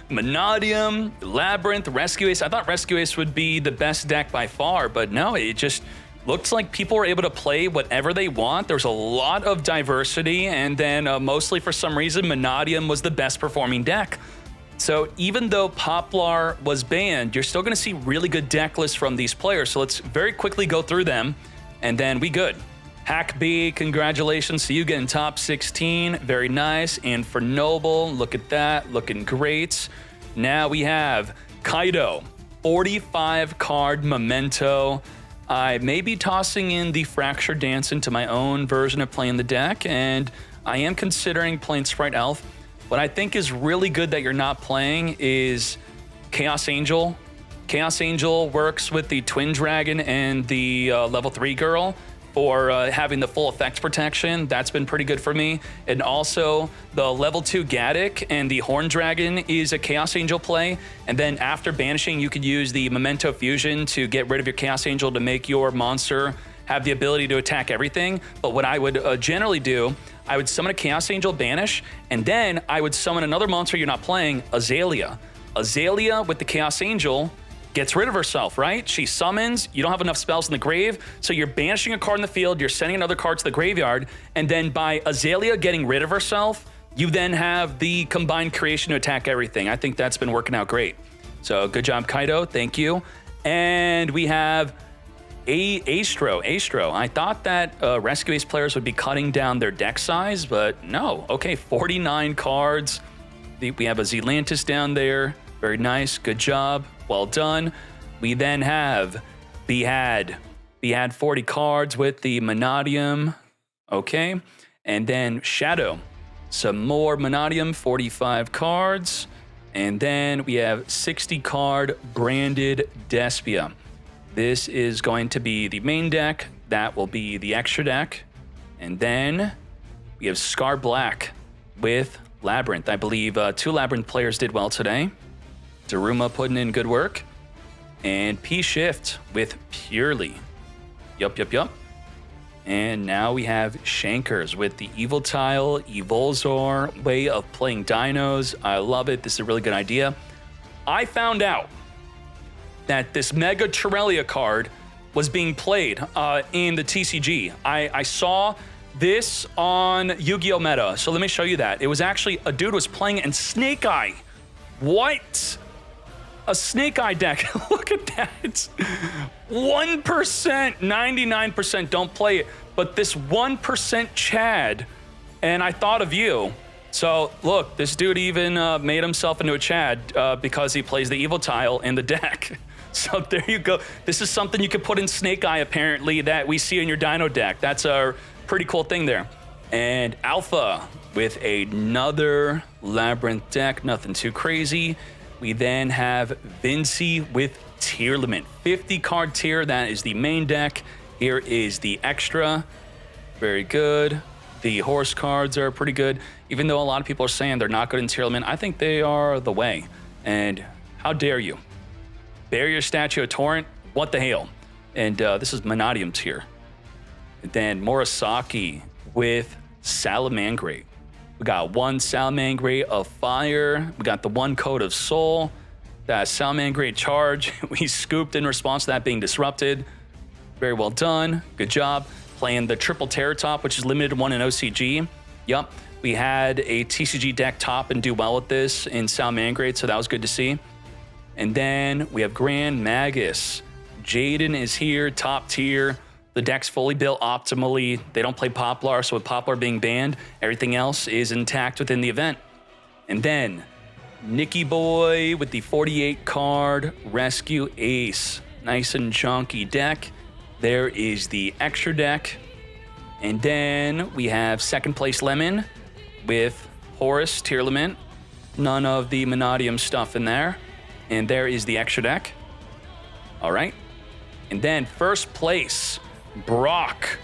Monadium, Labyrinth, Rescue Ace. I thought Rescue Ace would be the best deck by far, but no, it just looks like people were able to play whatever they want. There's a lot of diversity, and then mostly for some reason, Monadium was the best performing deck. So even though Poplar was banned, you're still gonna see really good deck lists from these players. So let's very quickly go through them, and then we good. Hack B, congratulations to you getting top 16. Very nice. And for Noble, look at that, looking great. Now we have Kaido, 45 card memento. I may be tossing in the Fracture Dance into my own version of playing the deck, and I am considering playing Sprite Elf. What I think is really good that you're not playing is Chaos Angel. Chaos Angel works with the Twin Dragon and the level 3 girl for having the full effects protection. That's been pretty good for me. And also the level 2 Gaddock and the Horn Dragon is a Chaos Angel play. And then after banishing, you could use the Memento Fusion to get rid of your Chaos Angel to make your monster have the ability to attack everything. But what I would generally do, I would summon a Chaos Angel, banish, and then I would summon another monster you're not playing, Azalea. Azalea with the Chaos Angel gets rid of herself, right? She summons, you don't have enough spells in the grave, so you're banishing a card in the field, you're sending another card to the graveyard, and then by Azalea getting rid of herself, you then have the combined creation to attack everything. I think that's been working out great. So good job, Kaido, thank you. And we have Astro. I thought that Rescue Ace players would be cutting down their deck size, but no. Okay, 49 cards. We have a Zelantis down there. Very nice, good job. Well done. We then have Behad. Behad 40 cards with the Monadium. Okay. And then Shadow. Some more Monadium, 45 cards. And then we have 60 card branded Despia. This is going to be the main deck. That will be the extra deck. And then we have Scar Black with Labyrinth. I believe 2 Labyrinth players did well today. Daruma putting in good work. And P-Shift with Purely. Yup. And now we have Shankers with the Evil Tile, Evolzor, way of playing Dinos. I love it. This is a really good idea. I found out that this Mega Terrelia card was being played in the TCG. I saw this on Yu-Gi-Oh! Meta. So let me show you that. It was actually, a dude was playing it in Snake Eye. What? A Snake Eye deck. Look at that. 1%, 99% don't play it. But this 1% Chad, and I thought of you. So look, this dude even made himself into a Chad because he plays the Evil Tile in the deck. So there you go. This is something you could put in Snake Eye, apparently, that we see in your Dino deck. That's a pretty cool thing there. And Alpha with another Labyrinth deck, nothing too crazy. We then have Vinci with Tier Limit. 50 card tier, that is the main deck. Here is the extra. Very good. The horse cards are pretty good. Even though a lot of people are saying they're not good in Tier Limit, I think they are the way. And how dare you? Barrier Statue of Torrent, what the hell? And this is Monadium tier. And then Murasaki with Salamangreat. We got 1 Salamangreat of Fire. We got the 1 Code of Soul. That Salamangreat charge. We scooped in response to that being disrupted. Very well done. Good job. Playing the triple Terror Top, which is limited 1 in OCG. Yup. We had a TCG deck top and do well with this in Salamangreat, so that was good to see. And then we have Grand Magus. Jaden is here, top tier. The deck's fully built optimally. They don't play Poplar, so with Poplar being banned, everything else is intact within the event. And then Nicky Boy with the 48 card Rescue Ace. Nice and chunky deck. There is the extra deck. And then we have second place Lemon with Horus Tier Limit. None of the Monadium stuff in there. And there is the extra deck. All right. And then first place, Brock.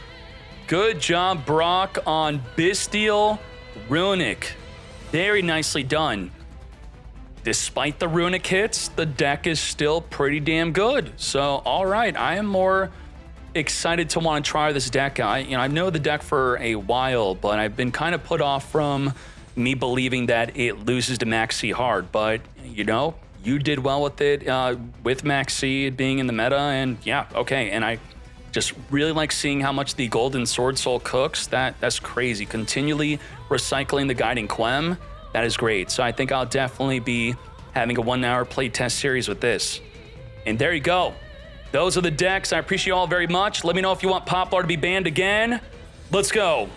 Good job, Brock, on Bestial Runic. Very nicely done. Despite the Runic hits, the deck is still pretty damn good. So, all right, I am more excited to want to try this deck out. I've known the deck for a while, but I've been kind of put off from me believing that it loses to Max C hard. But, you did well with it, with Max C being in the meta, and yeah, okay. And I just really like seeing how much the Golden Sword Soul cooks. That's crazy. Continually recycling the Guiding Quem, that is great. So I think I'll definitely be having a 1-hour play test series with this. And there you go. Those are the decks. I appreciate you all very much. Let me know if you want Poplar to be banned again. Let's go.